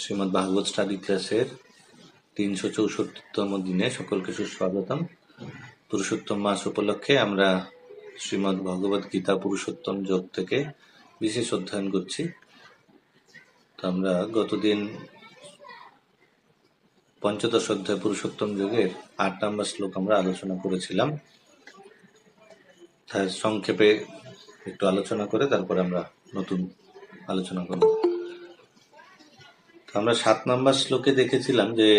শ্রীমদ্ ভাগবত study ক্লাসের 364তম দিনে সকলকে সুস্বাগতম। পুরুষোত্তম মাস উপলক্ষে আমরা শ্রীমদ্ ভগবত গীতা পুরুষোত্তম যোগ থেকে বিশেষ অধ্যয়ন করছি। তো আমরা গতদিন পঞ্চদশ অধ্যায় পুরুষোত্তম যোগের 8 নম্বর শ্লোক আমরা আলোচনা করেছিলাম। তার সংক্ষেপে একটু আলোচনা করে তারপরে আমরা নতুন আলোচনা করব। আমরা 7 নম্বর শ্লোকে দেখেছিলাম যে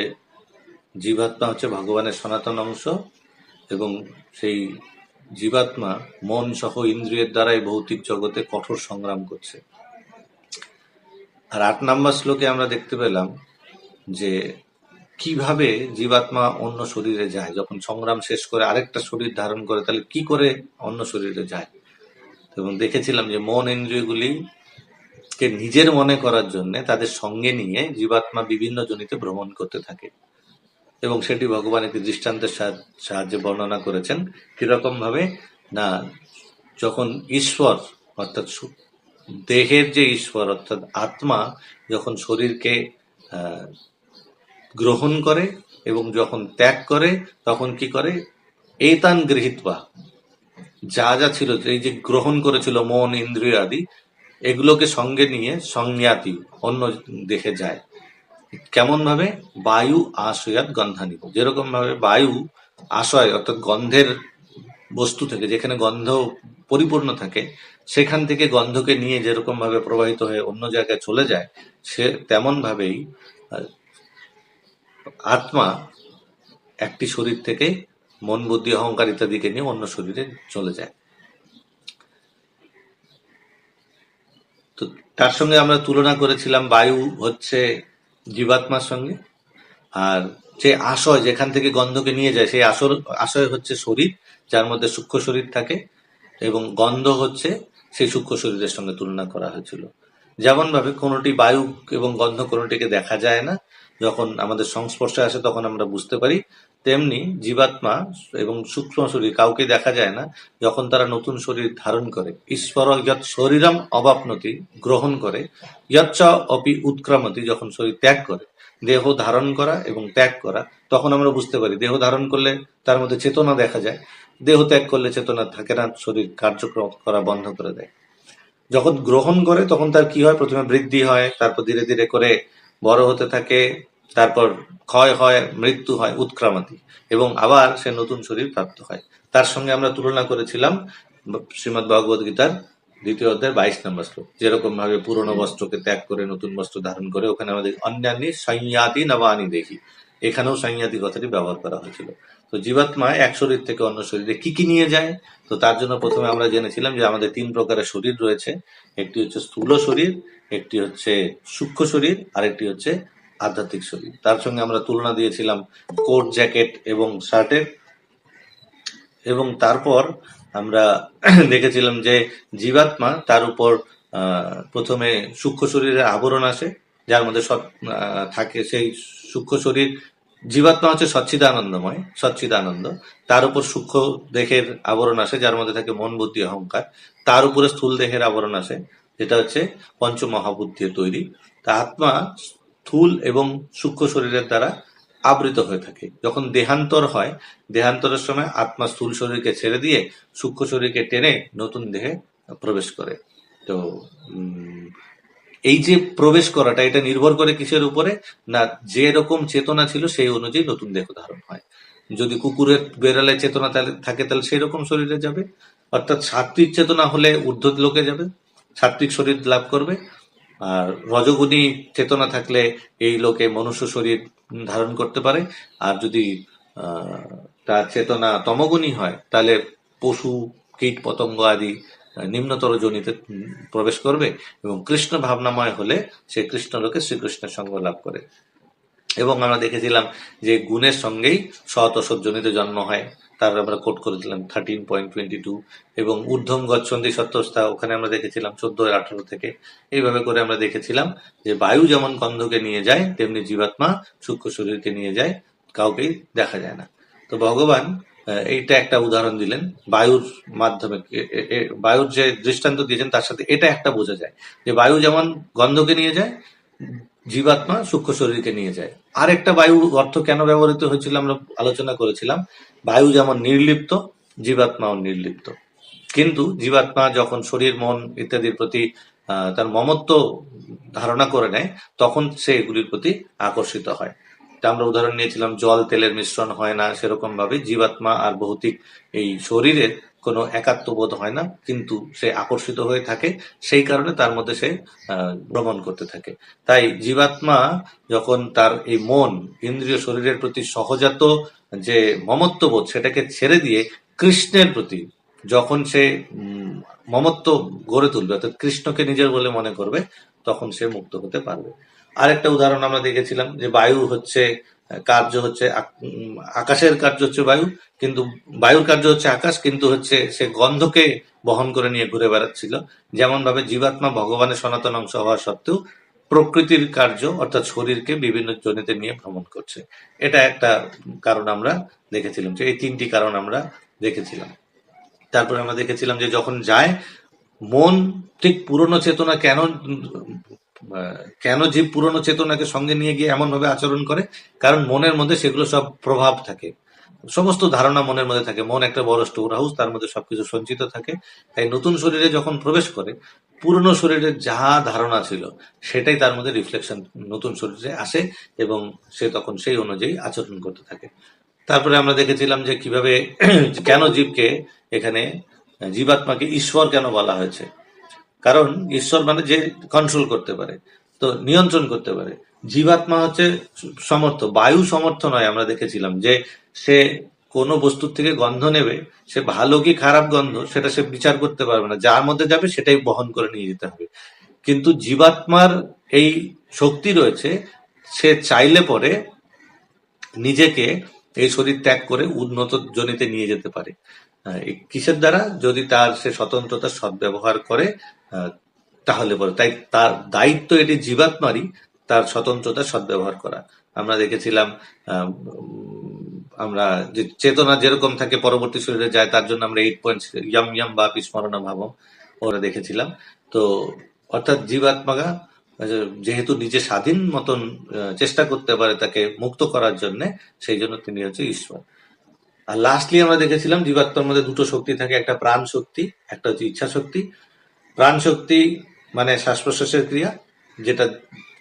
জীবাত্মা হচ্ছে ভগবানের সনাতন অংশ এবং সেই জীবাত্মা মন সহ ইন্দ্রিয়ের দ্বারাই ভৌতিক জগতে কঠোর সংগ্রাম করছে। আর 8 নম্বর শ্লোকে আমরা দেখতে পেলাম যে কিভাবে জীবাত্মা অন্য শরীরে যায়, যখন সংগ্রাম শেষ করে আরেকটা শরীর ধারণ করে তাহলে কি করে অন্য শরীরে যায়। এবং দেখেছিলাম যে মন ইন্দ্রিয়গুলি কে নিজের মনে করার জন্য তাদের সঙ্গে নিয়ে জীবাত্মা বিভিন্ন জনিতে ভ্রমণ করতে থাকে এবং সেটি ভগবান একটি দৃষ্টান্তের সাহায্যে বর্ণনা করেছেন। কিরকম ভাবে না, যখন ঈশ্বর অর্থাৎ দেহের যে ঈশ্বর অর্থাৎ আত্মা যখন শরীরকে গ্রহণ করে এবং যখন ত্যাগ করে তখন কি করে, এতান গৃহীত্বা, যা যা ছিল এই যে গ্রহণ করেছিল মন ইন্দ্রিয় আদি, এগুলোকে সঙ্গে নিয়ে সংজ্ঞাতি অন্য দেহে যায়। কেমন ভাবে? বায়ু আশয়াত গন্ধানিব, যেরকম ভাবে বায়ু আশয় অর্থাৎ গন্ধের বস্তু থেকে, যেখানে গন্ধ পরিপূর্ণ থাকে সেখান থেকে গন্ধকে নিয়ে যেরকম ভাবে প্রবাহিত হয়ে অন্য জায়গায় চলে যায়, সে তেমন ভাবেই আত্মা একটি শরীর থেকে মন বুদ্ধি অহংকার ইত্যাদিকে নিয়ে অন্য শরীরে চলে যায়। তো তার সঙ্গে আমরা তুলনা করেছিলাম বায়ু হচ্ছে জীবাত্মার সঙ্গে, আর যে আশয় যেখান থেকে গন্ধকে নিয়ে যায় সেই আশয় হচ্ছে শরীর, যার মধ্যে সূক্ষ্ম শরীর থাকে, এবং গন্ধ হচ্ছে সেই সূক্ষ্ম শরীরের সঙ্গে তুলনা করা হয়েছিল। যেমন ভাবে কোনোটি বায়ু এবং গন্ধ কোনোটিকে দেখা যায় না, যখন আমাদের সংস্পর্শে আসে তখন আমরা বুঝতে পারি, তেমনি জীবাত্মা এবং সূক্ষ্ম শরীর কাউকে দেখা যায় না, যখন তারা নতুন শরীর ধারণ করে ঈশ্বর যৎ শরীরম অবাপনতি গ্রহণ করে, যচ্চ অপি উৎক্রামতি যখন শরীর ত্যাগ করে, দেহ ধারণ করা এবং ত্যাগ করা, তখন আমরা বুঝতে পারি দেহ ধারণ করলে তার মধ্যে চেতনা দেখা যায়, দেহ ত্যাগ করলে চেতনা থাকে না, শরীর কার্যক্রম করা বন্ধ করে দেয়। যখন গ্রহণ করে তখন তার কি হয়, প্রথমে বৃদ্ধি হয়, তারপর ধীরে ধীরে করে বড় হতে থাকে, তারপর ক্ষয় হয়, মৃত্যু হয়, উৎক্রামতি, এবং আবার সে নতুন শরীর প্রাপ্ত হয়। তার সঙ্গে আমরা তুলনা করেছিলাম শ্রীমদ্ ভগবত গীতার 2য় অধ্যায় 22 নম্বর শ্লোক, যেরকম ভাবে পুরনো বস্ত্রকে ত্যাগ করে নতুন বস্ত্র ধারণ করে, ওখানে আমাদের অন্যান্য সংয়াতি নবানি দেখি, এখানেও সংয়াতি কথাটি ব্যবহার করা হয়েছিল। তো জীবাত্মা এক শরীর থেকে অন্য শরীরে কি কি নিয়ে যায়, তো তার জন্য প্রথমে আমরা জেনেছিলাম যে আমাদের 3 প্রকারের শরীর রয়েছে। একটি হচ্ছে স্থূল শরীর, একটি হচ্ছে সূক্ষ্ম শরীর, আর একটি হচ্ছে আধ্যাত্মিক শরীর। তার সঙ্গে আমরা তুলনা দিয়েছিলাম কোট জ্যাকেট এবং শার্টের, এবং তারপর আমরা দেখেছিলাম যে জীবাত্মা তার উপর প্রথমে সূক্ষ্ম শরীরের আবরণ আসে, যার মধ্যে থাকে সেই সূক্ষ্ম শরীর। জীবাত্মা হচ্ছে সচ্চিদানন্দময়, সচ্চিদানন্দ, তার উপর সূক্ষ্ম দেহের আবরণ আসে, যার মধ্যে থাকে মন বুদ্ধি অহংকার, তার উপরে স্থূল দেহের আবরণ আসে, যেটা হচ্ছে পঞ্চমহাভূত দিয়ে তৈরি। তা আত্মা স্থূল এবং সূক্ষ্ম শরীরের দ্বারা আবৃত হয়ে থাকে। যখন দেহান্তর হয়, দেহান্তরের সময় আত্মা স্থূল শরীরকে ছেড়ে দিয়ে সূক্ষ্ম শরীরকে টেনে নতুন দেহে প্রবেশ করে। তো এই যে প্রবেশ করাটা, এটা নির্ভর করে কিসের উপরে না, যে রকম চেতনা ছিল সেই অনুযায়ী নতুন দেহ ধারণ হয়। যদি কুকুরের বেড়ালে চেতনা থাকে তাহলে সেই রকম শরীরে যাবে, অর্থাৎ সাত্বিক চেতনা হলে ঊর্ধ্ব লোকে যাবে, সাত্বিক শরীর লাভ করবে। আর রজগুণী চেতনা থাকলে এই লোকে মনুষ্য শরীর ধারণ করতে পারে। আর যদি তার চেতনা তমগুণী হয় তাহলে পশু কীট পতঙ্গ আদি নিম্নতর যোনিতে প্রবেশ করবে, এবং কৃষ্ণ ভাবনাময় হলে সে কৃষ্ণ লোকে শ্রীকৃষ্ণের সঙ্গ লাভ করে। এবং আমরা দেখেছিলাম যে গুণের সঙ্গেই সৎ অসৎ যোনিতে জন্ম হয়, তার আমরা কোট করেছিলাম 13.22, এবং ঊর্ধ্বম গচ্ছন্তি সত্যস্থা, ওখানে আমরা দেখেছিলাম 14-18 থেকে। এইভাবে করে আমরা দেখেছিলাম যে বায়ু যেমন গন্ধকে নিয়ে যায় তেমনি জীবাত্মা সূক্ষ্ম শরীরকে নিয়ে যায়, কাউকেই দেখা যায় না। তো ভগবান এইটা একটা উদাহরণ দিলেন বায়ুর মাধ্যমে, বায়ুর যে দৃষ্টান্ত দিয়েছেন তার সাথে এটা একটা বোঝা যায় যে বায়ু যেমন গন্ধকে নিয়ে যায়, জীবাত্মা সূক্ষ্ম শরীরকে নিয়ে যায়। আরেকটা বায়ু অর্থ কেন ব্যবহৃত হয়েছিল আমরা আলোচনা করেছিলাম, বায়ু যেমন নির্লিপ্ত, জীবাত্মাও নির্লিপ্ত। কিন্তু জীবাত্মা যখন শরীর মন ইত্যাদির প্রতি তার মমত্ব ধারণা করে নেয়, তখন সে এগুলির প্রতি আকর্ষিত হয়। তা আমরা উদাহরণ নিয়েছিলাম, জল তেলের মিশ্রণ হয় না, সেরকম ভাবে জীবাত্মা আর ভৌতিক এই শরীরের কোনো একাত্মবোধ হয় না, কিন্তু সে আকর্ষিত হয়ে থাকে। সেই কারণে তার মধ্যে সে ভ্রমণ করতে থাকে। তাই জীবাত্মা যখন তার এই মন ইন্দ্রিয় শরীরের প্রতি সহজাত যে মমত্ববোধ সেটাকে ছেড়ে দিয়ে কৃষ্ণের প্রতি যখন সে মমত্ব গড়ে তুলবে, অর্থাৎ কৃষ্ণকে নিজের বলে মনে করবে, তখন সে মুক্ত হতে পারবে। আরেকটা উদাহরণ আমরা দেখেছিলাম যে বায়ু হচ্ছে কার্য হচ্ছে আকাশের কার্য হচ্ছে বায়ু, কিন্তু বায়ুর কার্য হচ্ছে আকাশ, কিন্তু হচ্ছে সে গন্ধকে বহন করে নিয়ে ঘুরে বেড়াচ্ছিল। যেমন ভাবে জীবাত্মা ভগবানের সনাতন অংশ হওয়া সত্ত্বেও প্রকৃতির কার্য অর্থাৎ শরীরকে বিভিন্ন জনিতে নিয়ে ভ্রমণ করছে। এটা একটা কারণ আমরা দেখেছিলাম, যে এই তিনটি কারণ আমরা দেখেছিলাম। তারপরে আমরা দেখেছিলাম যে যখন যায় মন, ঠিক পুরনো চেতনা কেন জীব পুরনো চেতনাকে সঙ্গে নিয়ে গিয়ে এমন ভাবে আচরণ করে, কারণ মনের মধ্যে সেগুলো সব প্রভাব থাকে, সমস্ত ধারণা মনের মধ্যে থাকে। মন একটা বড় স্টোর হাউস, তার মধ্যে সবকিছু সঞ্চিত থাকে। তাই নতুন শরীরে যখন প্রবেশ করে, পুরনো শরীরের যা ধারণা ছিল সেটাই তার মধ্যে রিফ্লেকশন নতুন শরীরে আসে, এবং সে তখন সেই অনুযায়ী আচরণ করতে থাকে। তারপরে আমরা দেখেছিলাম যে কিভাবে কেন জীবকে এখানে জীবাত্মাকে ঈশ্বর কেন বলা হয়েছে, কারণ ঈশ্বর মানে যে কন্ট্রোল করতে পারে, তো নিয়ন্ত্রণ করতে পারে। জীবাত্মা হচ্ছে সমর্থ, বায়ু সমর্থ নয়। আমরা দেখেছিলাম যে সে কোনো বস্তুর থেকে গন্ধ নেবে, সে ভালো কি খারাপ গন্ধ সেটা সে বিচার করতে পারবে না, যার মধ্যে যাবে সেটাই বহন করে নিয়ে যেতে হবে। কিন্তু জীবাত্মার এই শক্তি রয়েছে, সে চাইলে পরে নিজেকে এই শরীর ত্যাগ করে উন্নত জনিতে নিয়ে যেতে পারে। কিসের দ্বারা? যদি তার সে স্বতন্ত্রতার সদ্ব্যবহার করে, তাহলে পরে তাই তার দায়িত্ব এটি জীবাত্মারই তার স্বতন্ত্রতার সদ্ব্যবহার করা। আমরা দেখেছিলাম আমরা যে চেতনা যেরকম থাকে পরবর্তী শরীরে যায়, তার জন্য আমরা 8 পয়েন্ট ইয়াম ইয়াম বা স্মরণ ভাবম ওরা দেখেছিলাম। তো অর্থাৎ জীবাত্মা যেহেতু নিজে স্বাধীন মতন চেষ্টা করতে পারে তাকে মুক্ত করার জন্য, সেই জন্য তিনি হচ্ছে ঈশ্বর। আর লাস্টলি আমরা দেখেছিলাম জীবাত্মার মধ্যে দুটো শক্তি থাকে, একটা প্রাণ শক্তি, একটা হচ্ছে ইচ্ছা শক্তি। প্রাণ শক্তি মানে শ্বাস প্রশ্বাসের ক্রিয়া, যেটা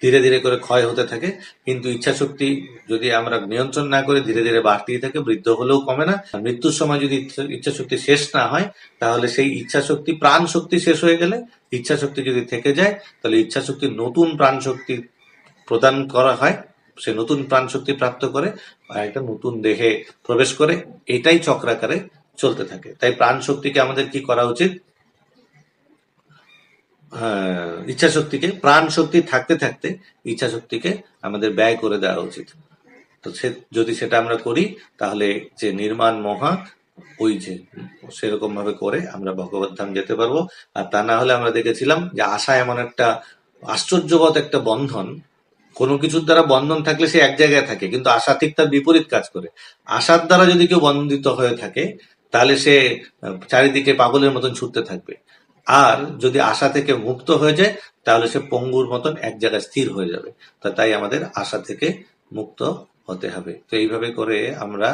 ধীরে ধীরে করে ক্ষয় হতে থাকে, কিন্তু ইচ্ছা শক্তি যদি আমরা নিয়ন্ত্রণ না করে ধীরে ধীরে বাড়তেই থাকে, বৃদ্ধ হলেও কমে না। মৃত্যুর সময় যদি ইচ্ছা শক্তি শেষ না হয়, তাহলে সেই ইচ্ছা শক্তি, প্রাণ শক্তি শেষ হয়ে গেলে ইচ্ছা শক্তি যদি থেকে যায়, তাহলে ইচ্ছা শক্তি নতুন প্রাণ শক্তি প্রদান করা হয়, সে নতুন প্রাণ শক্তি প্রাপ্ত করে আর একটা নতুন দেহে প্রবেশ করে, এটাই চক্রাকারে চলতে থাকে। তাই প্রাণ শক্তিকে আমাদের কি করা উচিত? ইচ্ছা শক্তিকে, প্রাণ শক্তি থাকতে থাকতে ইচ্ছা শক্তিকে আমাদের ব্যয় করে দেওয়া উচিত। তো যদি সেটা আমরা করি, তাহলে যে নির্মাণ মহা, ওই যে সেরকম ভাবে করে আমরা ভগবত ধাম যেতে পারবো। আর তা না হলে আমরা দেখেছিলাম যে আশা এমন একটা আশ্চর্যবৎ একটা বন্ধন, কোনো কিছুর দ্বারা বন্ধন থাকলে সে এক জায়গায় থাকে, কিন্তু আশা ঠিক তার বিপরীত কাজ করে। আশার দ্বারা যদি কেউ বন্ধিত হয়ে থাকে, তাহলে সে চারিদিকে পাগলের মতন ছুটতে থাকবে। আর যদি আশা থেকে মুক্ত হয়ে যায়, তাহলে সে পঙ্গুর মতন এক জায়গায় স্থির হয়ে যাবে। তাই আমাদের আশা থেকে মুক্ত হতে হবে। তো এইভাবে করে আমরা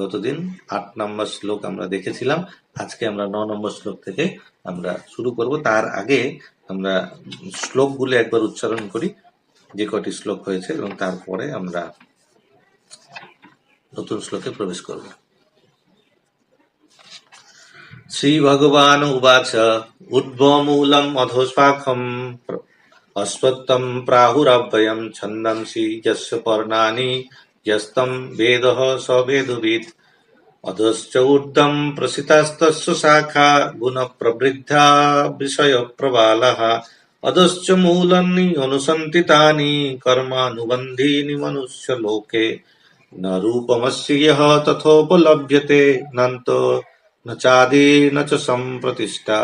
গতদিন 8 নম্বর শ্লোক আমরা দেখেছিলাম। আজকে আমরা 9 নম্বর শ্লোক থেকে আমরা শুরু করব। তার আগে আমরা শ্লোকগুলো একবার উচ্চারণ করি, যে কটি শ্লোক হয়েছে, এবং তারপরে আমরা নতুন শ্লোকে প্রবেশ করব। শ্রী ভগবান উবাচ উদ্ভমূলম অধোস্বাখম অশ্বত্থম প্রাহুরব্যয়ম ছন্দংসি যস্য পর্ণানি যস্তম বেদঃ স বেদবিদ অধশ্চ ঊর্ধ্বম প্রসিতাস্তস্য শাখা গুণ প্রবৃদ্ধা বিষয় প্রবালঃ অধশ্চ মূলানি অনুসন্তি তানি কর্মানুবন্ধীনি মনুষ্য লোকে ন রূপমস্য ইহ তথোপলভ্যতে নন্তো ন চাদি ন চ সম্প্রতিষ্ঠা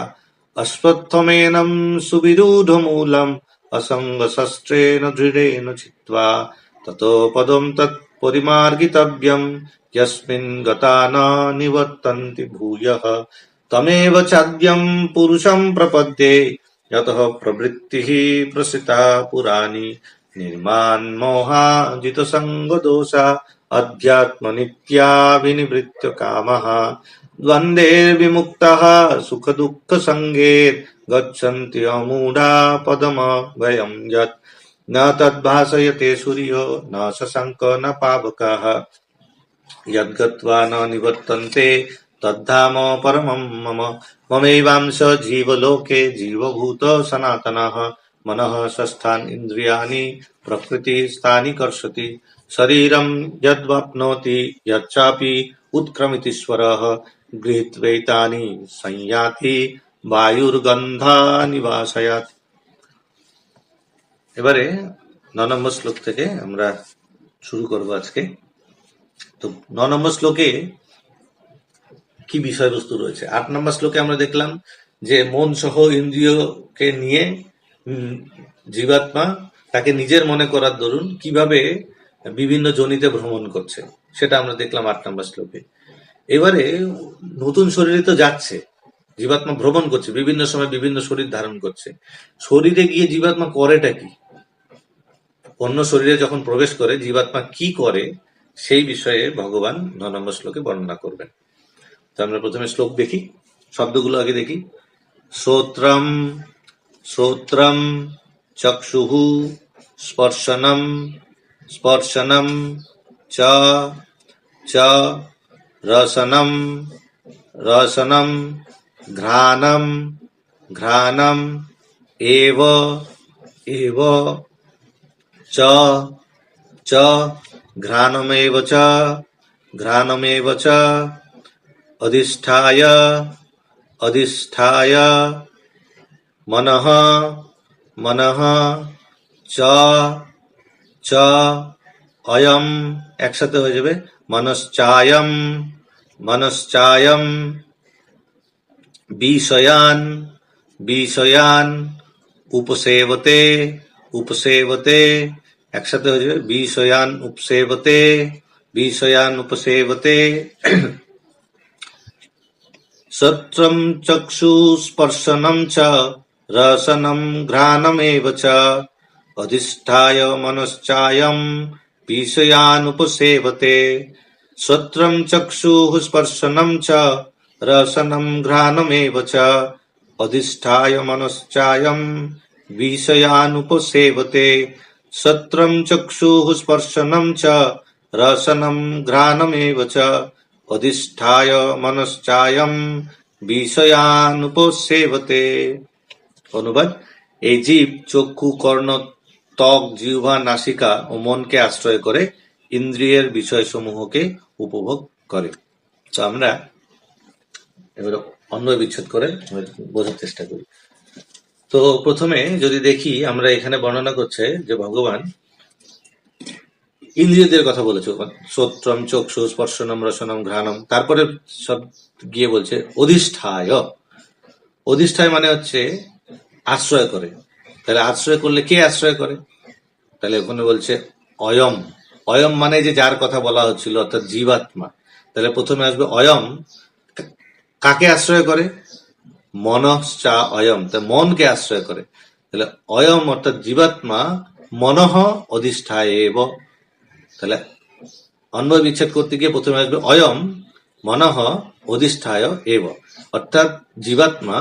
অশ্বত্থমেনম সুবিরূঢ়মূলম অসঙ্গশস্ত্রেণ দৃঢ়েন চিত্বা ততো পদম তৎ পরিমার্গিতব্যম यस्मिन् गता न निवर्तन्ति भूयः तमेव चाद्यं पुरुषं प्रपद्ये यतः प्रवृत्तिः प्रसृता पुराणी निर्माण मोहाजित संग दोषा अध्यात्म नित्या विनिवृत्य कामः द्वन्द्वैर्विमुक्तः सुख दुःख संगेर गच्छन्ति अमूढा पदमव्ययं यत् न तद्भासयते सूर्यो न शशाङ्क न पावकः यद्गत्वा न निवर्तन्ते तद्धाम परमं मम ममैवांश जीवलोके जीवभूत सनातनः मनः षष्ठानि इन्द्रियाणि प्रकृतिस्थानि कर्षति शरीरं यद्वाप्नोति यच्चापि उत्क्रमितीश्वरः गृहीत्वैतानि संयाति বায়ুর্গন্ধা নিবাসায়াত। এবারে 9 নম্বর শ্লোক থেকে আমরা শুরু করব আজকে। তো 9 নম্বর শ্লোকে কি বিষয়বস্তু রয়েছে? 8 নম্বর শ্লোকে আমরা দেখলাম যে মন সহ ইন্দ্রিয়কে নিয়ে জীবাত্মা তাকে নিজের মনে করার দরুন কিভাবে বিভিন্ন যোনিতে ভ্রমণ করছে সেটা আমরা দেখলাম 8 নম্বর শ্লোকে। এবারে নতুন শরীরে তো যাচ্ছে, জীবাত্মা ভ্রমণ করছে, বিভিন্ন সময় বিভিন্ন শরীর ধারণ করছে। শরীরে গিয়ে জীবাত্মা করেটা কি, অন্য শরীরে যখন প্রবেশ করে জীবাত্মা কি করে সেই বিষয়ে ভগবান 9 নম্বর শ্লোকে বর্ণনা করবেন। তো আমরা প্রথমে শ্লোক দেখি, শব্দগুলো আগে দেখি। শ্রোত্রম শ্রোত্রম চক্ষুঃ স্পর্শনম স্পর্শনম চ চ রসনম রসনম ঘ্রাণম ঘ্রাণম এব এব চ চ ঘ্রাণমেব চ ঘ্রাণমেব চ অধিষ্ঠায় অধিষ্ঠায় মনঃ মনঃ চ চ অয়ম, একসাথে হয়ে যাবে, মনশ্চায়ম মনশ্চায়ম বিষয়ান বিষয়ান উপসেবতে উপসেবতে, একসাথে হয়ে যাবে, বিষয়ান উপসেবতে বিষয়ান উপসেবতে। সত্রম চক্ষু স্পর্শনম চ রসনম ঘ্রাণমেব চ অধিষ্ঠায় মনশ্চায়ম বিষয়ান উপসেবতে। সত্রম চক্ষু স্পর্শনম চ রসনম ঘ্রাণমেব চ অধিষ্ঠায় মনশ্চায়ম বিষয়ান উপসেবতে। সত্রম চক্ষু স্পর্শনম চ রসনম ঘ্রাণমেব চ অধিষ্ঠায় মনশ্চায়ম বিষয়ান উপসেবতে। অনুবাদ: এই জীব চক্ষু, কর্ণ, ত্বক, জিহ্বা, নাসিকা ও মনকে আশ্রয় করে ইন্দ্রিয়ের বিষয়সমূহকে উপভোগ করে। তো আমরা এবার অন্বয় বিচ্ছেদ করে বোঝার চেষ্টা করি। তো প্রথমে যদি দেখি, আমরা এখানে বর্ণনা করছে যে ভগবান ইন্দ্রিয়দের কথা বলেছে, শ্রোত্রম চক্ষু স্পর্শনম রসনম ঘ্রাণম, তারপরে সব গিয়ে বলছে অধিষ্ঠায়। অধিষ্ঠায় মানে হচ্ছে আশ্রয় করে। তাহলে আশ্রয় করলে কে আশ্রয় করে? তাহলে ওখানে বলছে অয়ম। অয়ম মানে যে যার কথা বলা হচ্ছিল, অর্থাৎ জীবাত্মা। তাহলে প্রথমে আসবে অয়ম, কাকে আশ্রয় করে? মনশ্চা অয়ম, তাই মনকে আশ্রয় করে। তাহলে অয়ম অর্থাৎ জীবাত্মা মনঃ অধিষ্ঠায় এব। তাহলে অন্বয় বিচ্ছেদ করতে গিয়ে প্রথমে আসবে অয়ম মনঃ অধিষ্ঠায় এব, অর্থাৎ জীবাত্মা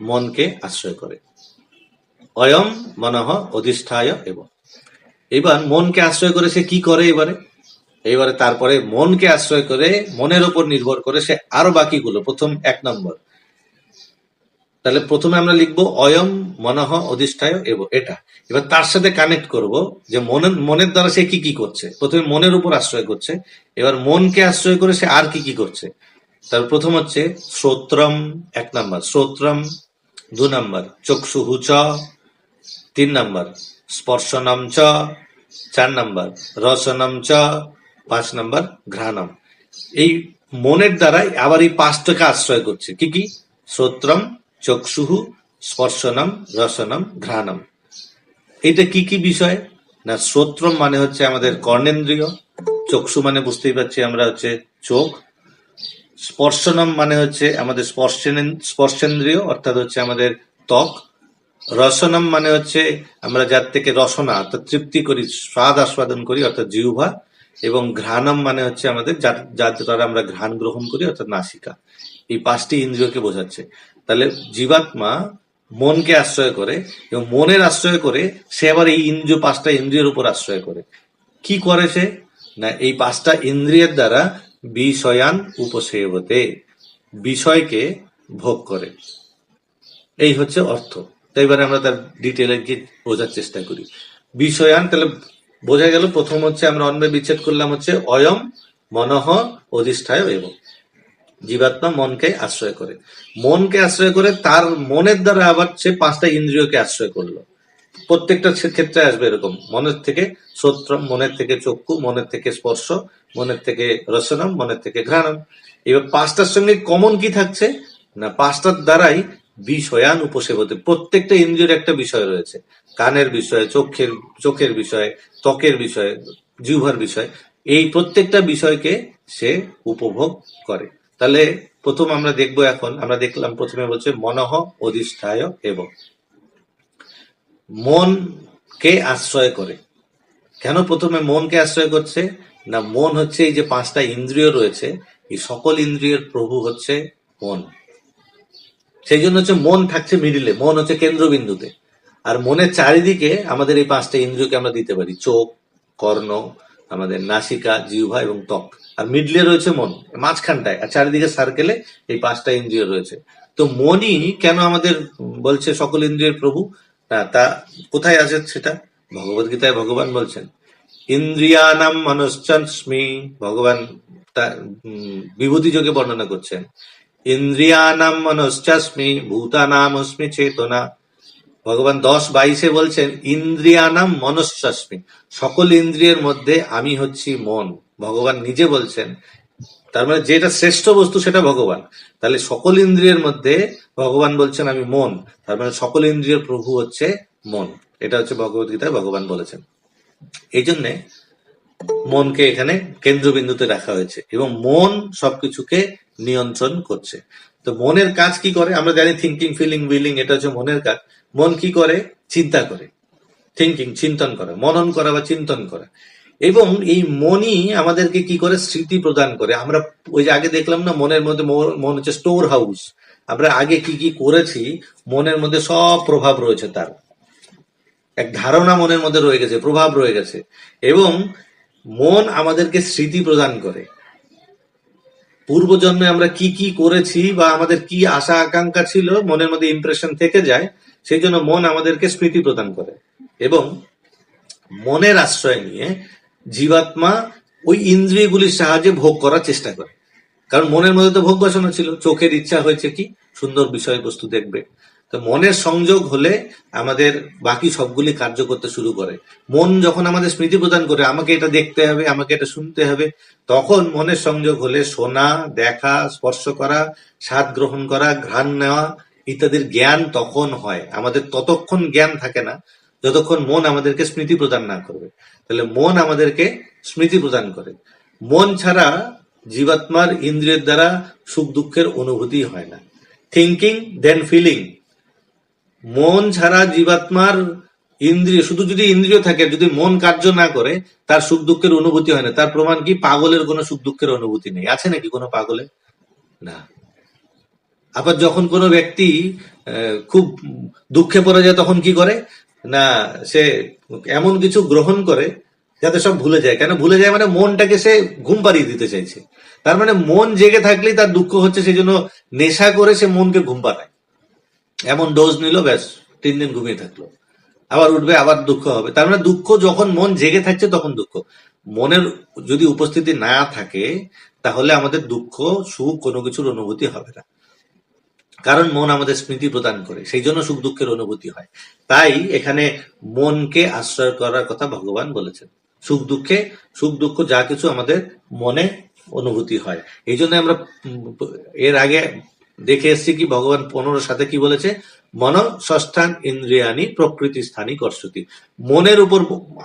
মনকে আশ্রয় করে। অয়ম মনঃ অধিষ্ঠায় এব। এবার মনকে আশ্রয় করে সে কি করে? এবারে তারপরে মনকে আশ্রয় করে, মনের উপর নির্ভর করে সে আরো বাকিগুলো, প্রথম 1 নম্বর। তাহলে প্রথমে আমরা লিখবো অয়ম মনঃ অধিষ্ঠায় এব, এটা। এবার তার সাথে কানেক্ট করব যে মনের দ্বারা সে কি কি করছে। প্রথমে মনের উপর আশ্রয় করছে, এবার মনকে আশ্রয় করে সে আর কি কি করছে। তার প্রথম হচ্ছে শ্রোত্রম, 1 নম্বর শ্রোত্রম, 2 নম্বর চক্ষুঃ চ, 3 নম্বর স্পর্শনম চ, 4 নম্বর রসনম চ, 5 নম্বর ঘ্রাণম। এই মনের দ্বারাই আবার এই 5টাকে আশ্রয় করছে। কি কি? শ্রোত্রম চক্ষুঃ স্পর্শনম রসনম ঘ্রাণম। এটা কি কি বিষয় না? শ্রোত্রম মানে হচ্ছে আমাদের কর্ণেন্দ্রিয়, চক্ষু মানে বুঝতেই পারছি আমরা হচ্ছে চোখ, স্পর্শনম মানে হচ্ছে আমাদের স্পর্শেন্দ্রিয়, অর্থাৎ হচ্ছে আমাদের ত্বক, রসনম মানে হচ্ছে আমরা যার থেকে রসনা অর্থাৎ তৃপ্তি করি, স্বাদ আস্বাদন করি অর্থাৎ জিহ্বা, এবং ঘ্রাণম মানে হচ্ছে আমাদের যার যার দ্বারা আমরা ঘ্রাণ গ্রহণ করি অর্থাৎ নাসিকা। এই পাঁচটি ইন্দ্রিয়কে বোঝাচ্ছে। তাহলে জীবাত্মা মনকে আশ্রয় করে এবং মনের আশ্রয় করে সে আবার এই ইন্দ্রিয়, পাঁচটা ইন্দ্রিয়ের উপর আশ্রয় করে। কি করে সে? না, এই পাঁচটা ইন্দ্রিয়ের দ্বারা বিষয়ান উপসেবতে, বিষয়কে ভোগ করে। এই হচ্ছে অর্থ। তো এবারে আমরা তার ডিটেলে গিয়ে বোঝার চেষ্টা করি। বিষয়ান তাহলে বোঝা গেল, প্রথম হচ্ছে আমরা অন্বয় বিচ্ছেদ করলাম হচ্ছে অয়ম মনঃ অধিষ্ঠায় এবং জীবাত্মা মনকে আশ্রয় করে। মনকে আশ্রয় করে তার মনের দ্বারা আবার সে পাঁচটা ইন্দ্রিয়কে আশ্রয় করলো। প্রত্যেকটা ক্ষেত্রে আসবে এরকম, মনের থেকে শ্রোত্রম, মনের থেকে চক্ষু, মনের থেকে স্পর্শ, মনের থেকে রসনম, মনের থেকে ঘ্রাণম। এবার পাঁচটার সঙ্গে কমন কি থাকছে না, পাঁচটার দ্বারাই বিষয়ান উপসেবতে, প্রত্যেকটা ইন্দ্রিয়ের একটা বিষয় রয়েছে। কানের বিষয়, চোখের বিষয়, ত্বকের বিষয়, জিহ্বার বিষয়, এই প্রত্যেকটা বিষয়কে সে উপভোগ করে। তাহলে প্রথম আমরা দেখবো, এখন আমরা দেখলাম প্রথমে বলছে মনঃ অধিষ্ঠায় এবং, মনকে আশ্রয় করে। কেন প্রথমে মনকে আশ্রয় করছে? না, মন হচ্ছে এই যে পাঁচটা ইন্দ্রিয় রয়েছে, এই সকল ইন্দ্রিয়ের প্রভু হচ্ছে মন। সেই জন্য হচ্ছে মন থাকছে মিডিলে, মন হচ্ছে কেন্দ্রবিন্দুতে। আর মনের চারিদিকে আমাদের এই পাঁচটা ইন্দ্রিয়কে আমরা দিতে পারি, চোখ, কর্ণ, আমাদের নাসিকা, জিহ্বা এবং ত্বক। আর মিডলে রয়েছে মন, মাঝখানটায়, আর চারিদিকে সার্কেলে এই পাঁচটা ইন্দ্রিয় রয়েছে। তো মনই কেন আমাদের বলছে সকল ইন্দ্রিয়ের প্রভু? না, তা কোথায় আছে সেটা? ভগবদ গীতায় ভগবান বলছেন ইন্দ্রিয়ানাম মনশ্চাস্মি, ভগবান তা বিভূতি যোগে বর্ণনা করছেন ইন্দ্রিয়ানাম মনশ্চাস্মি ভূতানাম অস্মি চেতনা। ভগবান 10:22 বলছেন ইন্দ্রিয়ানাম মনশ্চাস্মি, সকল ইন্দ্রিয়ের মধ্যে আমি হচ্ছি মন। ভগবান নিজে বলছেন, তার মানে যেটা শ্রেষ্ঠ বস্তু সেটা ভগবান। তাহলে সকল ইন্দ্রিয়ের মধ্যে ভগবান বলছেন আমি মন, তার মানে সকল ইন্দ্রিয়ের প্রভু হচ্ছে মন। এটা হচ্ছে ভগবদ্গীতায় ভগবান বলেছেন। এই জন্যে মনকে এখানে কেন্দ্রবিন্দুতে রাখা হয়েছে এবং মন সবকিছুকে নিয়ন্ত্রণ করছে। তো মনের কাজ কি করে? আমরা জানি থিঙ্কিং, ফিলিং, উইলিং, এটা হচ্ছে মনের কাজ। মন কি করে? চিন্তা করে। থিঙ্কিং, চিন্তন করা, মনন করা বা চিন্তন করা। এবং এই মনই আমাদেরকে কি করে? স্মৃতি প্রদান করে। আমরা ওই যে আগে দেখলাম না, মনের মধ্যে মন হচ্ছে স্টোর হাউস। আমরা আগে কি কি করেছি মনের মধ্যে সব প্রভাব রয়েছে, তার এক ধারণা মনের মধ্যে রয়ে গেছে, প্রভাব রয়ে গেছে। এবং মন আমাদেরকে স্মৃতি প্রদান করে। পূর্বজন্মে আমরা কি কি করেছি বা আমাদের কি আশা আকাঙ্ক্ষা ছিল, মনের মধ্যে ইমপ্রেশন থেকে যায়। সেই জন্য মন আমাদেরকে স্মৃতি প্রদান করে। এবং মনের আশ্রয় নিয়ে জীবাত্মা ওই ইন্দ্রিয়গুলির সাহায্যে ভোগ করার চেষ্টা করে। কারণ মনের মধ্যে তো ভোগ বাসনা ছিল, চোখের ইচ্ছা হয়েছে কি সুন্দর বিষয়বস্তু দেখবে। তো মনের সংযোগ হলে আমাদের বাকি সবগুলি কার্য করতে শুরু করে। মন যখন আমাদের স্মৃতি প্রদান করে আমাকে এটা দেখতে হবে, আমাকে এটা শুনতে হবে, তখন মনের সংযোগ হলে শোনা, দেখা, স্পর্শ করা, স্বাদ গ্রহণ করা, ঘ্রাণ নেওয়া ইত্যাদির জ্ঞান তখন হয়। আমাদের ততক্ষণ জ্ঞান থাকে না যতক্ষণ মন আমাদেরকে স্মৃতি প্রদান না করবে। তাহলে মন আমাদেরকে স্মৃতি প্রদান করে। মন ছাড়া জীবাত্মার ইন্দ্রিয়ের দ্বারা সুখ দুঃখের অনুভূতি হয় না। থিঙ্কিং দেন ফিলিং, মন ছাড়া জীবাত্মার ইন্দ্রিয়, শুধু যদি ইন্দ্রিয় থাকে, যদি মন কার্য না করে তার সুখ দুঃখের অনুভূতি হয় না। তার প্রমাণ কি? পাগলের কোনো সুখ দুঃখের অনুভূতি নেই। আছে নাকি কোনো পাগলের? না। আবার যখন কোনো ব্যক্তি খুব দুঃখে পড়ে যায় তখন কি করে? না, সে এমন কিছু গ্রহণ করে যাতে সব ভুলে যায়। কেন ভুলে যায়? মানে মনটাকে সে ঘুম পাড়িয়ে দিতে চাইছে। তার মানে মন জেগে থাকলেই তার দুঃখ হচ্ছে, সেই জন্য নেশা করে সে মনকে ঘুম পাড়ায়। এমন ডোজ নিল, ব্যাস 3 দিন ঘুমিয়ে থাকলো, আবার উঠবে, আবার দুঃখ হবে। তার মানে দুঃখ যখন মন জেগে থাকছে তখন দুঃখ। মনের যদি উপস্থিতি না থাকে তাহলে আমাদের দুঃখ সুখ কোনো কিছুর অনুভূতি হবে না। কারণ মন আমাদের স্মৃতি প্রদান করে, সেই জন্য সুখ দুঃখের অনুভূতি হয়। তাই এখানে মনকে আশ্রয় করার কথা ভগবান বলেছেন। সুখ দুঃখ যা কিছু আমাদের মনে অনুভূতি হয়। এই জন্য আমরা এর আগে দেখে এসছি কি ভগবান 15 সাথে কি বলেছে? মন ষষ্ঠান ইন্দ্রিয়ানি প্রকৃতি স্থানী কর্ষতি। মনের উপর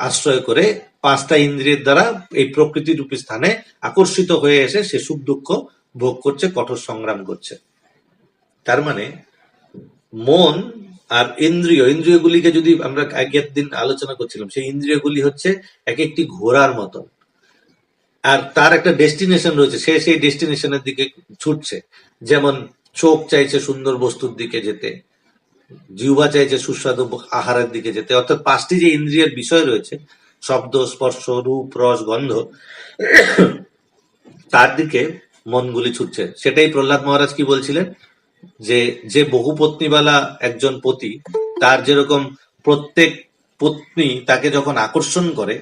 আশ্রয় করে পাঁচটা ইন্দ্রিয়ের দ্বারা এই প্রকৃতি রূপী স্থানে আকর্ষিত হয়ে এসে সে সুখ দুঃখ ভোগ করছে, কঠোর সংগ্রাম করছে। তার মানে মন আর ইন্দ্রিয়গুলিকে যদি আমরা আগের দিন আলোচনা করছিলাম, সেই ইন্দ্রিয়গুলি হচ্ছে এক একটি ঘোড়ার মতন, আর তার একটা ডেস্টিনেশন রয়েছে, সে সেই ডেস্টিনেশনের দিকে ছুটছে। যেমন চোখ চাইছে সুন্দর বস্তুর দিকে যেতে, জিহ্বা চাইছে সুস্বাদু আহারের দিকে যেতে, অর্থাৎ পাঁচটি যে ইন্দ্রিয়ের বিষয় রয়েছে, শব্দ, স্পর্শ, রূপ, রস, গন্ধ, তার দিকে মনগুলি ছুটছে। সেটাই প্রহ্লাদ মহারাজ কি বলছিলেন, যে যে বহু পত্নীওয়ালা একজন পতি, তার যেরকম প্রত্যেক পত্নী তাকে যখন আকর্ষণ করে,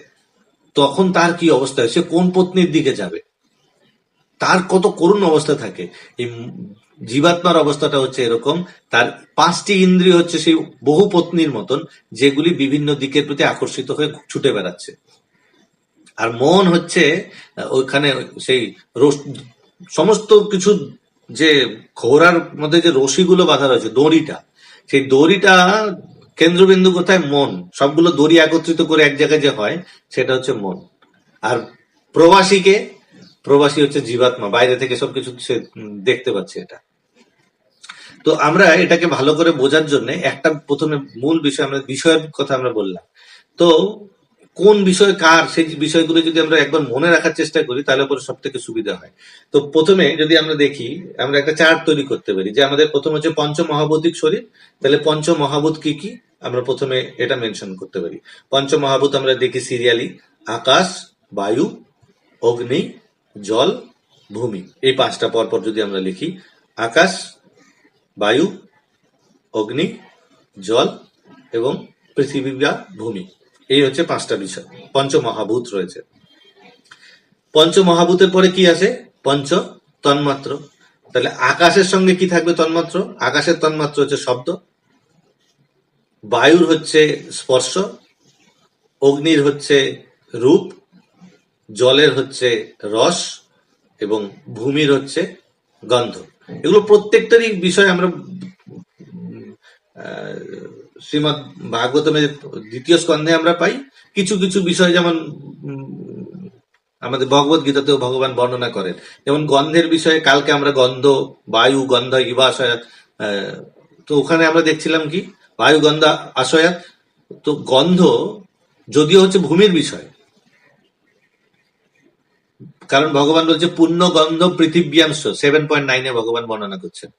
তখন তার কি অবস্থা হয়, সে কোন পত্নীর দিকে যাবে, তার কত করুণ অবস্থা থাকে। এই জীবাত্মার অবস্থাটা হচ্ছে এরকম, তার পাঁচটি ইন্দ্রিয় হচ্ছে সেই বহু পত্নীর মতন, যেগুলি বিভিন্ন দিকের প্রতি আকর্ষিত হয়ে ছুটে বেড়াচ্ছে। আর মন হচ্ছে ওইখানে সেই সমস্ত কিছু, যে ঘোড়ার মধ্যে যে রশিগুলো বাঁধা রয়েছে, দড়িটা, সেই দড়িটা কেন্দ্রবিন্দু কোথায়, মন। সবগুলো দড়ি একত্রিত করে এক জায়গায় যে হয়, সেটা হচ্ছে মন। আর প্রবাসী হচ্ছে জীবাত্মা, বাইরে থেকে সবকিছু সে দেখতে পাচ্ছে এটা। তো আমরা এটাকে ভালো করে বোঝার জন্য একটা প্রথমে মূল বিষয়, আমরা বিষয়ের কথা আমরা বললাম। তো কোন বিষয় কার, সেই বিষয়গুলো যদি আমরা একবার মনে রাখার চেষ্টা করি, তাহলে পরে সব থেকে সুবিধা হয়। তো প্রথমে যদি আমরা দেখি, আমরা একটা চার্ট তৈরি করতে পারি, যে আমাদের প্রথম হচ্ছে পঞ্চমহাভূতিক শরীর। তাহলে পঞ্চমহাভূত কি কি, আমরা প্রথমে এটা মেনশন করতে পারি। পঞ্চমহাভূত আমরা দেখি সিরিয়ালি: আকাশ, বায়ু, অগ্নি, জল, ভূমি। এই পাঁচটা পরপর যদি আমরা লিখি: আকাশ, বায়ু, অগ্নি, জল এবং পৃথিবী বা ভূমি। এই হচ্ছে পাঁচটা বিষয়, পঞ্চমহাভূত রয়েছে। পঞ্চমহাভূতের পরে কি আসে? পঞ্চ তন্মাত্র। তাহলে আকাশের সঙ্গে কি থাকবে? তন্মাত্র। আকাশের তন্মাত্র হচ্ছে শব্দ, বায়ুর হচ্ছে স্পর্শ, অগ্নির হচ্ছে রূপ, জলের হচ্ছে রস এবং ভূমির হচ্ছে গন্ধ। এগুলো প্রত্যেকটারই বিষয় আমরা শ্রীমদ ভাগবতমের দ্বিতীয় স্কন্ধে আমরা পাই। কিছু কিছু বিষয় যেমন আমাদের ভগবত গীতাতেও ভগবান বর্ণনা করেন। যেমন গন্ধের বিষয়ে কালকে আমরা গন্ধ, বায়ু, গন্ধ, ইবা, আশয়াত, তো ওখানে আমরা দেখছিলাম কি, বায়ু, গন্ধ, আশয়াত। তো গন্ধ যদিও হচ্ছে ভূমির বিষয়, কারণ ভগবান বলছে পূর্ণ গন্ধ পৃথিবীয়াংশ, 7.9-এ ভগবান বর্ণনা করছেন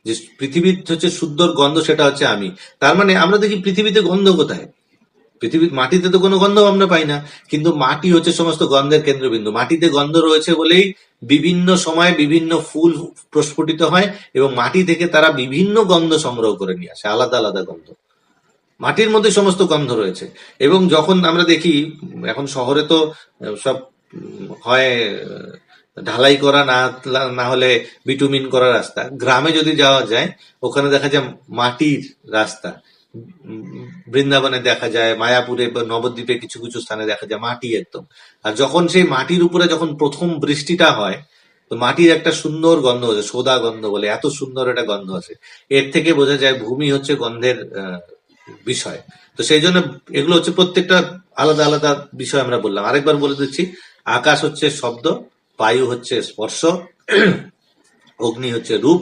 যে পৃথিবীর হচ্ছে শুদ্ধ গন্ধ, সেটা হচ্ছে আমি। তার মানে আমরা দেখি পৃথিবীতে গন্ধ কোথায়? পৃথিবীর মাটিতে তো কোনো গন্ধ আমরা পাই না, কিন্তু মাটি হচ্ছে সমস্ত গন্ধের কেন্দ্রবিন্দু। মাটিতে গন্ধ রয়েছে বলেই বিভিন্ন সময় বিভিন্ন ফুল প্রস্ফুটিত হয়, এবং মাটি থেকে তারা বিভিন্ন গন্ধ সংগ্রহ করে নিয়ে আসে, আলাদা আলাদা গন্ধ। মাটির মধ্যে সমস্ত গন্ধ রয়েছে। এবং যখন আমরা দেখি, এখন শহরে তো সব হয় ঢালাই করা, না হলে বিটুমিন করা রাস্তা। গ্রামে যদি যাওয়া যায়, ওখানে দেখা যায় মাটির রাস্তা। বৃন্দাবনে দেখা যায়, মায়াপুরে বা নবদ্বীপে কিছু কিছু স্থানে দেখা যায় মাটি একদম। আর যখন সেই মাটির উপরে যখন প্রথম বৃষ্টিটা হয়, তো মাটির একটা সুন্দর গন্ধ আছে, সোদা গন্ধ বলে, এত সুন্দর একটা গন্ধ আছে। এর থেকে বোঝা যায় ভূমি হচ্ছে গন্ধের বিষয়। তো সেই জন্য এগুলো হচ্ছে প্রত্যেকটা আলাদা আলাদা বিষয় আমরা বললাম। আরেকবার বলে দিচ্ছি: আকাশ হচ্ছে শব্দ, বায়ু হচ্ছে স্পর্শ, অগ্নি হচ্ছে রূপ,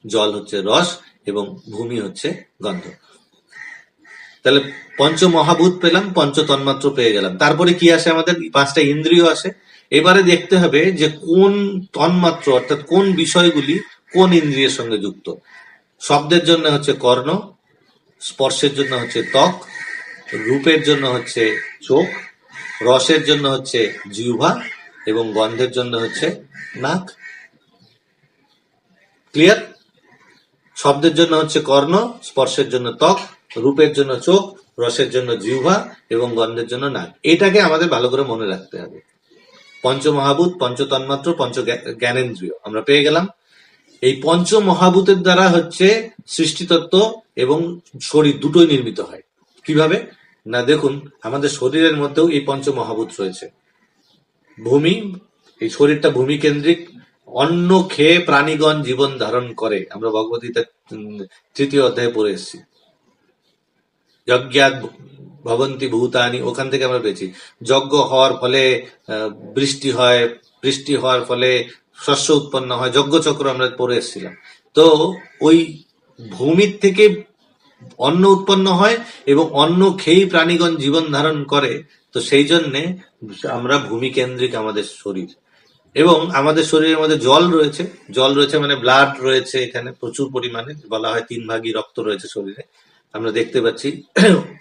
জল হচ্ছে রস এবং ভূমি হচ্ছে গন্ধ। তাহলে পঞ্চমহাভূত পেলাম, পঞ্চ তন্মাত্র পেয়ে গেলাম। তারপরে কি আসে? আমাদের পাঁচটা ইন্দ্রিয় আসে। এবারে দেখতে হবে যে কোন তন্মাত্র, অর্থাৎ কোন বিষয়গুলি কোন ইন্দ্রিয়ের সঙ্গে যুক্ত। শব্দের জন্য হচ্ছে কর্ণ, স্পর্শের জন্য হচ্ছে ত্বক, রূপের জন্য হচ্ছে চোখ, রসের জন্য হচ্ছে জিহ্বা এবং গন্ধের জন্য হচ্ছে নাক। ক্লিয়ার? শব্দের জন্য হচ্ছে কর্ণ, স্পর্শের জন্য ত্বক, রূপের জন্য চোখ, রসের জন্য জিহ্বা এবং গন্ধের জন্য নাক। এটাকে আমাদের ভালো করে মনে রাখতে হবে। পঞ্চমহাভূত, পঞ্চতন্মাত্র, পঞ্চ জ্ঞানেন্দ্রিয় আমরা পেয়ে গেলাম। এই পঞ্চমহাভূতের দ্বারা হচ্ছে সৃষ্টিতত্ত্ব এবং শরীর দুটোই নির্মিত হয়। কিভাবে না, দেখুন আমাদের শরীরের মধ্যেও এই পঞ্চমহাভূত রয়েছে। ভূমি, এই শরীরটা ভূমি কেন্দ্রিক। অন্ন খেয়ে প্রাণীগণ জীবন ধারণ করে, আমরা ভগবদ্গীতার 3য় অধ্যায়ে পড়ে এসেছি। যজ্ঞাৎ ভবন্তি ভূতানি, ওখান থেকে আমরা পেয়েছি। যজ্ঞ হওয়ার ফলে বৃষ্টি হয়, বৃষ্টি হওয়ার ফলে শস্য উৎপন্ন হয়, যজ্ঞচক্র আমরা পড়ে এসেছিলাম। তো ওই ভূমির থেকে অন্ন উৎপন্ন হয় এবং অন্ন খেয়েই প্রাণীগণ জীবন ধারণ করে। তো সেই জন্যে আমরা ভূমিকেন্দ্রিক আমাদের শরীর। এবং আমাদের শরীরের মধ্যে জল রয়েছে মানে ব্লাড রয়েছে এখানে প্রচুর পরিমাণে, বলা হয় 3 ভাগই রক্ত রয়েছে শরীরে, আমরা দেখতে পাচ্ছি।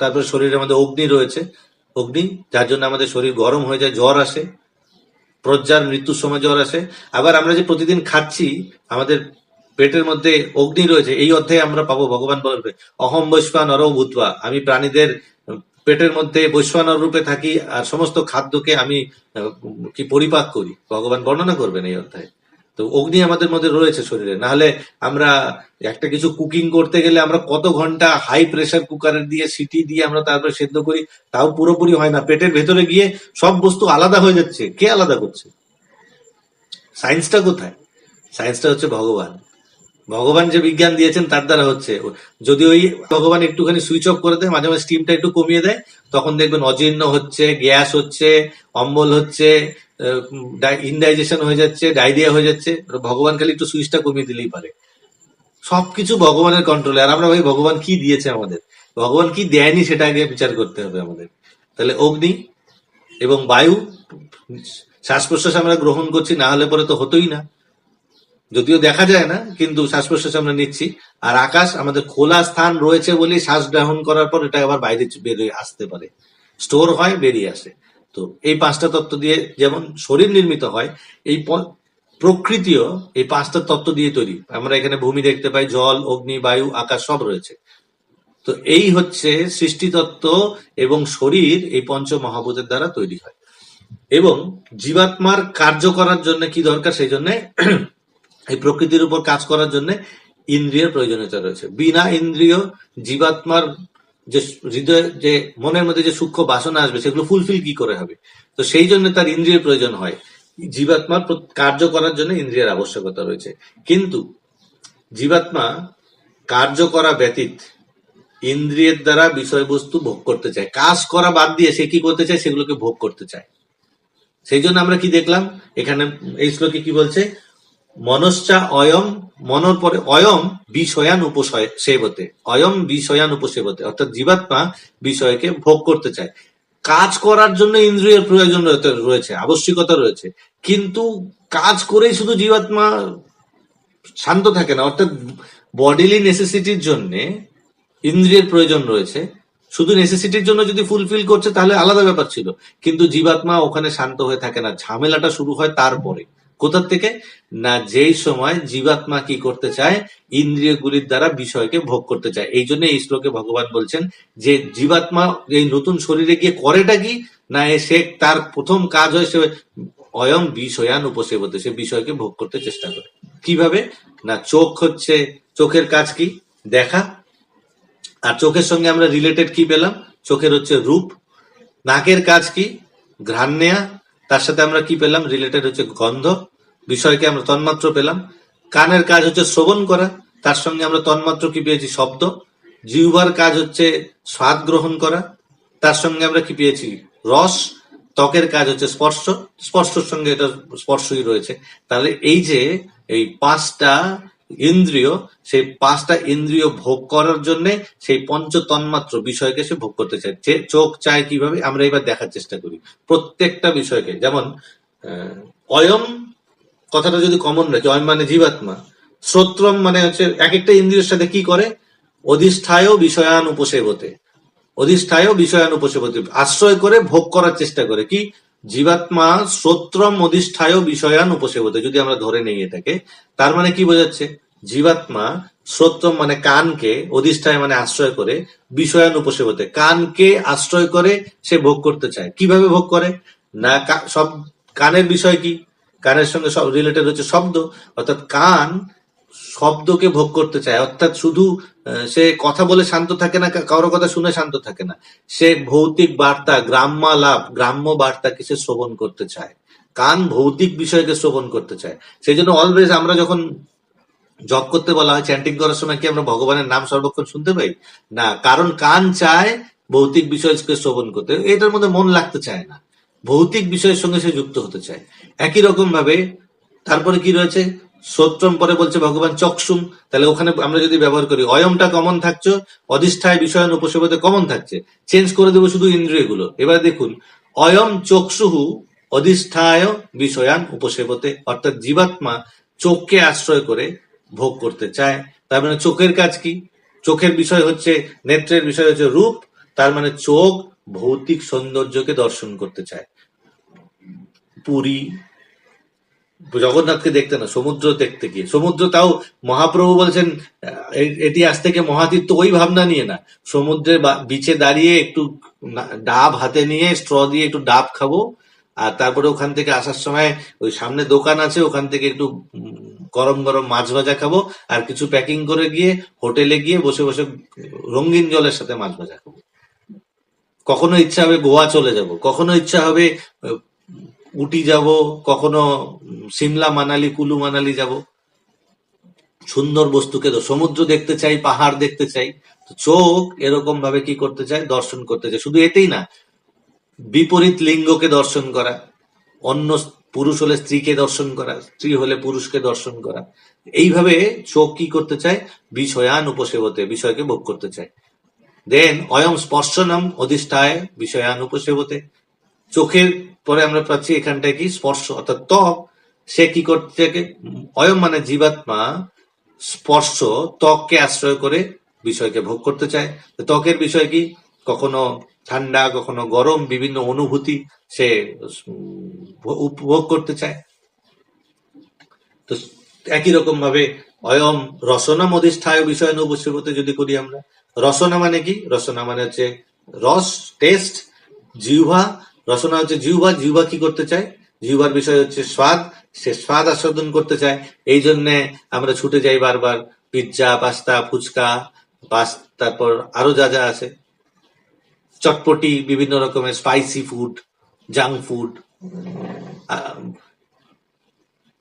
তারপরে শরীরের মধ্যে অগ্নি রয়েছে, অগ্নি যার জন্য আমাদের শরীর গরম হয়ে যায়, জ্বর আসে, প্রজ্জার মৃত্যুর সময় জ্বর আসে। আবার আমরা যে প্রতিদিন খাচ্ছি, আমাদের পেটের মধ্যে অগ্নি রয়েছে। এই অধ্যায়ে আমরা পাবো ভগবান বলবে অহম বৈশ্বানর ভূত্বা, আমি প্রাণীদের পেটের মধ্যে বৈশ্বানর রূপে থাকি আর সমস্ত খাদ্যকে আমি কি পরিপাক করি, ভগবান বর্ণনা করবেন এই অধ্যায়ে। তো অগ্নি আমাদের মধ্যে রয়েছে শরীরে, না হলে আমরা একটা কিছু কুকিং করতে গেলে আমরা কত ঘন্টা হাই প্রেসার কুকারের দিয়ে সিটি দিয়ে আমরা তারপরে সেদ্ধ করি, তাও পুরোপুরি হয় না, পেটের ভেতরে গিয়ে সব বস্তু আলাদা হয়ে যাচ্ছে। কে আলাদা করছে? সায়েন্সটা কোথায়? সায়েন্সটা হচ্ছে ভগবান। ভগবান যে বিজ্ঞান দিয়েছেন তার দ্বারা হচ্ছে। যদি ওই ভগবান একটুখানি সুইচ অফ করে দেয়, মাঝে মাঝে স্টিমটা একটু কমিয়ে দেয়, তখন দেখবেন অজীর্ণ হচ্ছে, গ্যাস হচ্ছে, অম্বল হচ্ছে, ইনডাইজেশন হয়ে যাচ্ছে, ডায়রিয়া হয়ে যাচ্ছে। ভগবান খালি একটু সুইচটা কমিয়ে দিলেই পারে। সবকিছু ভগবানের কন্ট্রোলে। আর আমরা ভাই ভগবান কি দিয়েছে আমাদের, ভগবান কি দেয়নি সেটা আগে বিচার করতে হবে আমাদের। তাহলে অগ্নি এবং বায়ু, শ্বাস প্রশ্বাস আমরা গ্রহণ করছি, না হলে পরে তো হতোই না, যদিও দেখা যায় না, কিন্তু শ্বাস প্রশ্বাস আমরা নিচ্ছি। আর আকাশ, আমাদের খোলা স্থান রয়েছে বলে শ্বাস গ্রহণ করার পর এটা আবার বাইরে বেরিয়ে আসতে পারে, স্টোর হয়, বেরিয়ে আসে। তো এই 5টা তত্ত্ব দিয়ে যেমন শরীর নির্মিত হয়, এই প্রকৃতিও এই 5টা তত্ত্ব দিয়ে তৈরি। আমরা এখানে ভূমি দেখতে পাই, জল, অগ্নি, বায়ু, আকাশ সব রয়েছে। তো এই হচ্ছে সৃষ্টিতত্ত্ব এবং শরীর এই পঞ্চ মহাভূতের দ্বারা তৈরি হয়। এবং জীবাত্মার কার্য করার জন্য কি দরকার, সেই জন্য এই প্রকৃতির উপর কাজ করার জন্য ইন্দ্রিয়ের প্রয়োজনীয়তা রয়েছে। বিনা ইন্দ্রিয় জীবাত্মার যে হৃদয়, যে মনের মধ্যে যে সূক্ষ্ম বাসনা আসবে, সেগুলো ফুলফিল কি করে হবে? তো সেই জন্য তার ইন্দ্রিয়ের প্রয়োজন হয়। জীবাত্মার কার্য করার জন্য ইন্দ্রিয়ের আবশ্যকতা রয়েছে। কিন্তু জীবাত্মা কার্য করা ব্যতীত ইন্দ্রিয়ের দ্বারা বিষয়বস্তু ভোগ করতে চায়। কাজ করা বাদ দিয়ে সে কি করতে চায়? সেগুলোকে ভোগ করতে চায়। সেই জন্য আমরা কি দেখলাম এখানে এই শ্লোকে কি বলছে? মনশ্চা অয়ম, মনর পরে অয়ম বিষয়ান উপসেবতে, অয়ম বিষয়ান উপসেবতে, অর্থাৎ জীবাত্মা বিষয়কে ভোগ করতে চায়। কাজ করার জন্য ইন্দ্রিয়ের প্রয়োজন রয়েছে, আবশ্যকতা রয়েছে, কিন্তু কাজ করেই শুধু জীবাত্মা শান্ত থাকে না। অর্থাৎ বডিলি নেসেসিটির জন্য ইন্দ্রিয়ের প্রয়োজন রয়েছে। শুধু নেসেসিটির জন্য যদি ফুলফিল করছে তাহলে আলাদা ব্যাপার ছিল, কিন্তু জীবাত্মা ওখানে শান্ত হয়ে থাকে না। ঝামেলাটা শুরু হয় তারপরে। কোথার থেকে? না, যেই সময় জীবাত্মা কি করতে চায়? ইন্দ্রিয়গুলির দ্বারা বিষয়কে ভোগ করতে চায়। এই জন্য এই শ্লোকে ভগবান বলছেন যে জীবাত্মা এই নতুন শরীরে গিয়ে করেটা কি না, সে তার প্রথম কাজ হয় সে অয়ম বিষয়ান উপসেবতে, সে বিষয়কে ভোগ করতে চেষ্টা করে। কিভাবে? না, চোখ হচ্ছে, চোখের কাজ কি? দেখা। আর চোখের সঙ্গে আমরা রিলেটেড কি পেলাম? চোখের হচ্ছে রূপ। নাকের কাজ কি? ঘ্রাণ নেয়া। তার সাথে আমরা কি পেলাম? রিলেটেড হচ্ছে গন্ধ, বিষয়কে আমরা তন্মাত্র পেলাম। কানের কাজ হচ্ছে শ্রবণ করা, তার সঙ্গে আমরা তন্মাত্র কি পেয়েছি? শব্দ। জিহ্বার কাজ হচ্ছে স্বাদ গ্রহণ করা, তার সঙ্গে আমরা কি পেয়েছি? রস। ত্বকের কাজ হচ্ছে স্পর্শ, স্পর্শের সঙ্গে এটা স্পর্শই রয়েছে। তাহলে এই যে এই 5টা ইন্দ্রিয়, সেই 5টা ইন্দ্রিয় ভোগ করার জন্য সেই পঞ্চ তন্মাত্র বিষয়কে সে ভোগ করতে চায়। যে চোখ চায় কিভাবে, আমরা এবার দেখার চেষ্টা করি প্রত্যেকটা বিষয়কে। যেমন অয়ম কথাটা যদি কমন রাখি, অয়ম মানে জীবাত্মা, শ্রোত্রম মানে হচ্ছে এক একটা ইন্দ্রিয়ের সাথে কি করে? অধিষ্ঠায় বিষয়ান উপসেবতে, অধিষ্ঠায় বিষয়ান উপসেবতে, আশ্রয় করে ভোগ করার চেষ্টা করে। কি? জীবাত্মা শ্রোত্রম অধিষ্ঠায় বিষয়ান উপসেবতে, যদি আমরা ধরে নেই এটাকে, তার মানে কি বোঝাচ্ছে? জীবাত্মা শ্রোত্রম মানে কানকে, অধিষ্ঠায় মানে আশ্রয় করে, বিষয়ান উপসেবতে কানকে আশ্রয় করে সে ভোগ করতে চায়। কিভাবে ভোগ করে? না, সব কানের বিষয় কি? কানের সঙ্গে সব রিলেটেড হচ্ছে শব্দ, অর্থাৎ কান শব্দকে ভোগ করতে চায়। অর্থাৎ শুধু সে কথা বলে শান্ত থাকে না, কারো কথা শুনে শান্ত থাকে না, সে ভৌতিক বার্তা, গ্রাম্যালাপ, গ্রাম্য বার্তাকে সে শ্রবণ করতে চায়। কান ভৌতিক বিষয়কে শ্রবণ করতে চায়। সেই জন্য অলওয়েজ আমরা যখন জপ করতে বলা হয়, চ্যান্টিং করার সময় কি আমরা ভগবানের নাম সর্বক্ষণ শুনতে পাই? না, কারণ কান চায় ভৌতিক বিষয়কে শ্রবণ করতে, এটার মধ্যে মন লাগতে চায় না, ভৌতিক বিষয়ের সঙ্গে সে যুক্ত হতে চায়। একই রকম ভাবে তারপরে কি রয়েছে? শ্রোত্রম পরে বলছে ভগবান চক্ষুম, তাহলে ওখানে আমরা যদি ব্যবহার করি অয়মটা কমন থাকছে, অধিষ্ঠায় বিষয়ন উপসেবতে কমন থাকছে, চেঞ্জ করে দেবো শুধু ইন্দ্রিয়গুলো। এবার দেখুন, অয়ম চক্ষুহু অধিষ্ঠায় বিষয়ান উপসেবতে, অর্থাৎ জীবাত্মা চোখকে আশ্রয় করে ভোগ করতে চায়। তার মানে চোখের কাজ কি? চোখের বিষয় হচ্ছে, নেত্রের বিষয় হচ্ছে রূপ, তার মানে চোখ ভৌতিক সৌন্দর্যকে দর্শন করতে চায়। পুরী জগন্নাথকে দেখতে না, সমুদ্র দেখতে গিয়ে, সমুদ্র তাও মহাপ্রভু বলছেন এটি আজ থেকে মহাতীর্থ, ওই ভাবনা নিয়ে না, সমুদ্রের বিচে দাঁড়িয়ে একটু ডাব হাতে নিয়ে স্ট্র দিয়ে একটু ডাব খাবো, আর তারপরে ওখান থেকে আসার সময় ওই সামনে দোকান আছে, ওখান থেকে একটু গরম গরম মাছ ভাজা খাবো, আর কিছু প্যাকিং করে গিয়ে হোটেলে গিয়ে বসে বসে রঙিন জলের সাথে মাছ ভাজা খাবো। কখনো ইচ্ছা হবে গোয়া চলে যাব, কখনো ইচ্ছা হবে উটি যাব, কখনো সিমলা মানালি কুলু মানালি যাব। সুন্দর বস্তুকে সমুদ্র দেখতে চাই, পাহাড় দেখতে চাই, তো চোখ এরকম ভাবে কি করতে চায়? দর্শন করতে চায়। শুধু এতেই না, বিপরীত লিঙ্গকে দর্শন করা, অন্য পুরুষ হলে স্ত্রীকে দর্শন করা, স্ত্রী হলে পুরুষকে দর্শন করা, এইভাবে চোখ কি করতে চায়? বিষয়ান উপসেবতে, বিষয়কে ভোগ করতে চায়। দেন অয়ম স্পর্শনম অধিষ্ঠায় বিষয়ান উপসেবতে, চোখের পরে আমরা পাচ্ছি এখানটায় কি? স্পর্শ, অর্থাৎ ত্বক। সে কি করতে চায়? অয়ম মানে জীবাত্মা স্পর্শ, ত্বককে আশ্রয় করে বিষয়কে ভোগ করতে চায়। ত্বকের বিষয় কি? কখনো ঠান্ডা, কখনো গরম, বিভিন্ন অনুভূতি সে উপভোগ করতে চায়। তো একই রকম ভাবে অয়ম রসনা অধিষ্ঠায় বিষয় উপসেবতে যদি করি আমরা, রসনা মানে কি? রসনা মানে হচ্ছে রস, টেস্ট, জিহ্বা। রসনা হচ্ছে জিহ্বা, জিহ্বা কি করতে চায়? জিহ্বার বিষয় হচ্ছে স্বাদ, সে স্বাদ আস্বাদন করতে চায়। এই জন্য আমরা ছুটে যাই বারবার পিৎজা, পাস্তা, ফুচকা, তারপর আরো যা যা আছে, চটপটি, বিভিন্ন রকমের স্পাইসি ফুড, জাঙ্ক ফুড।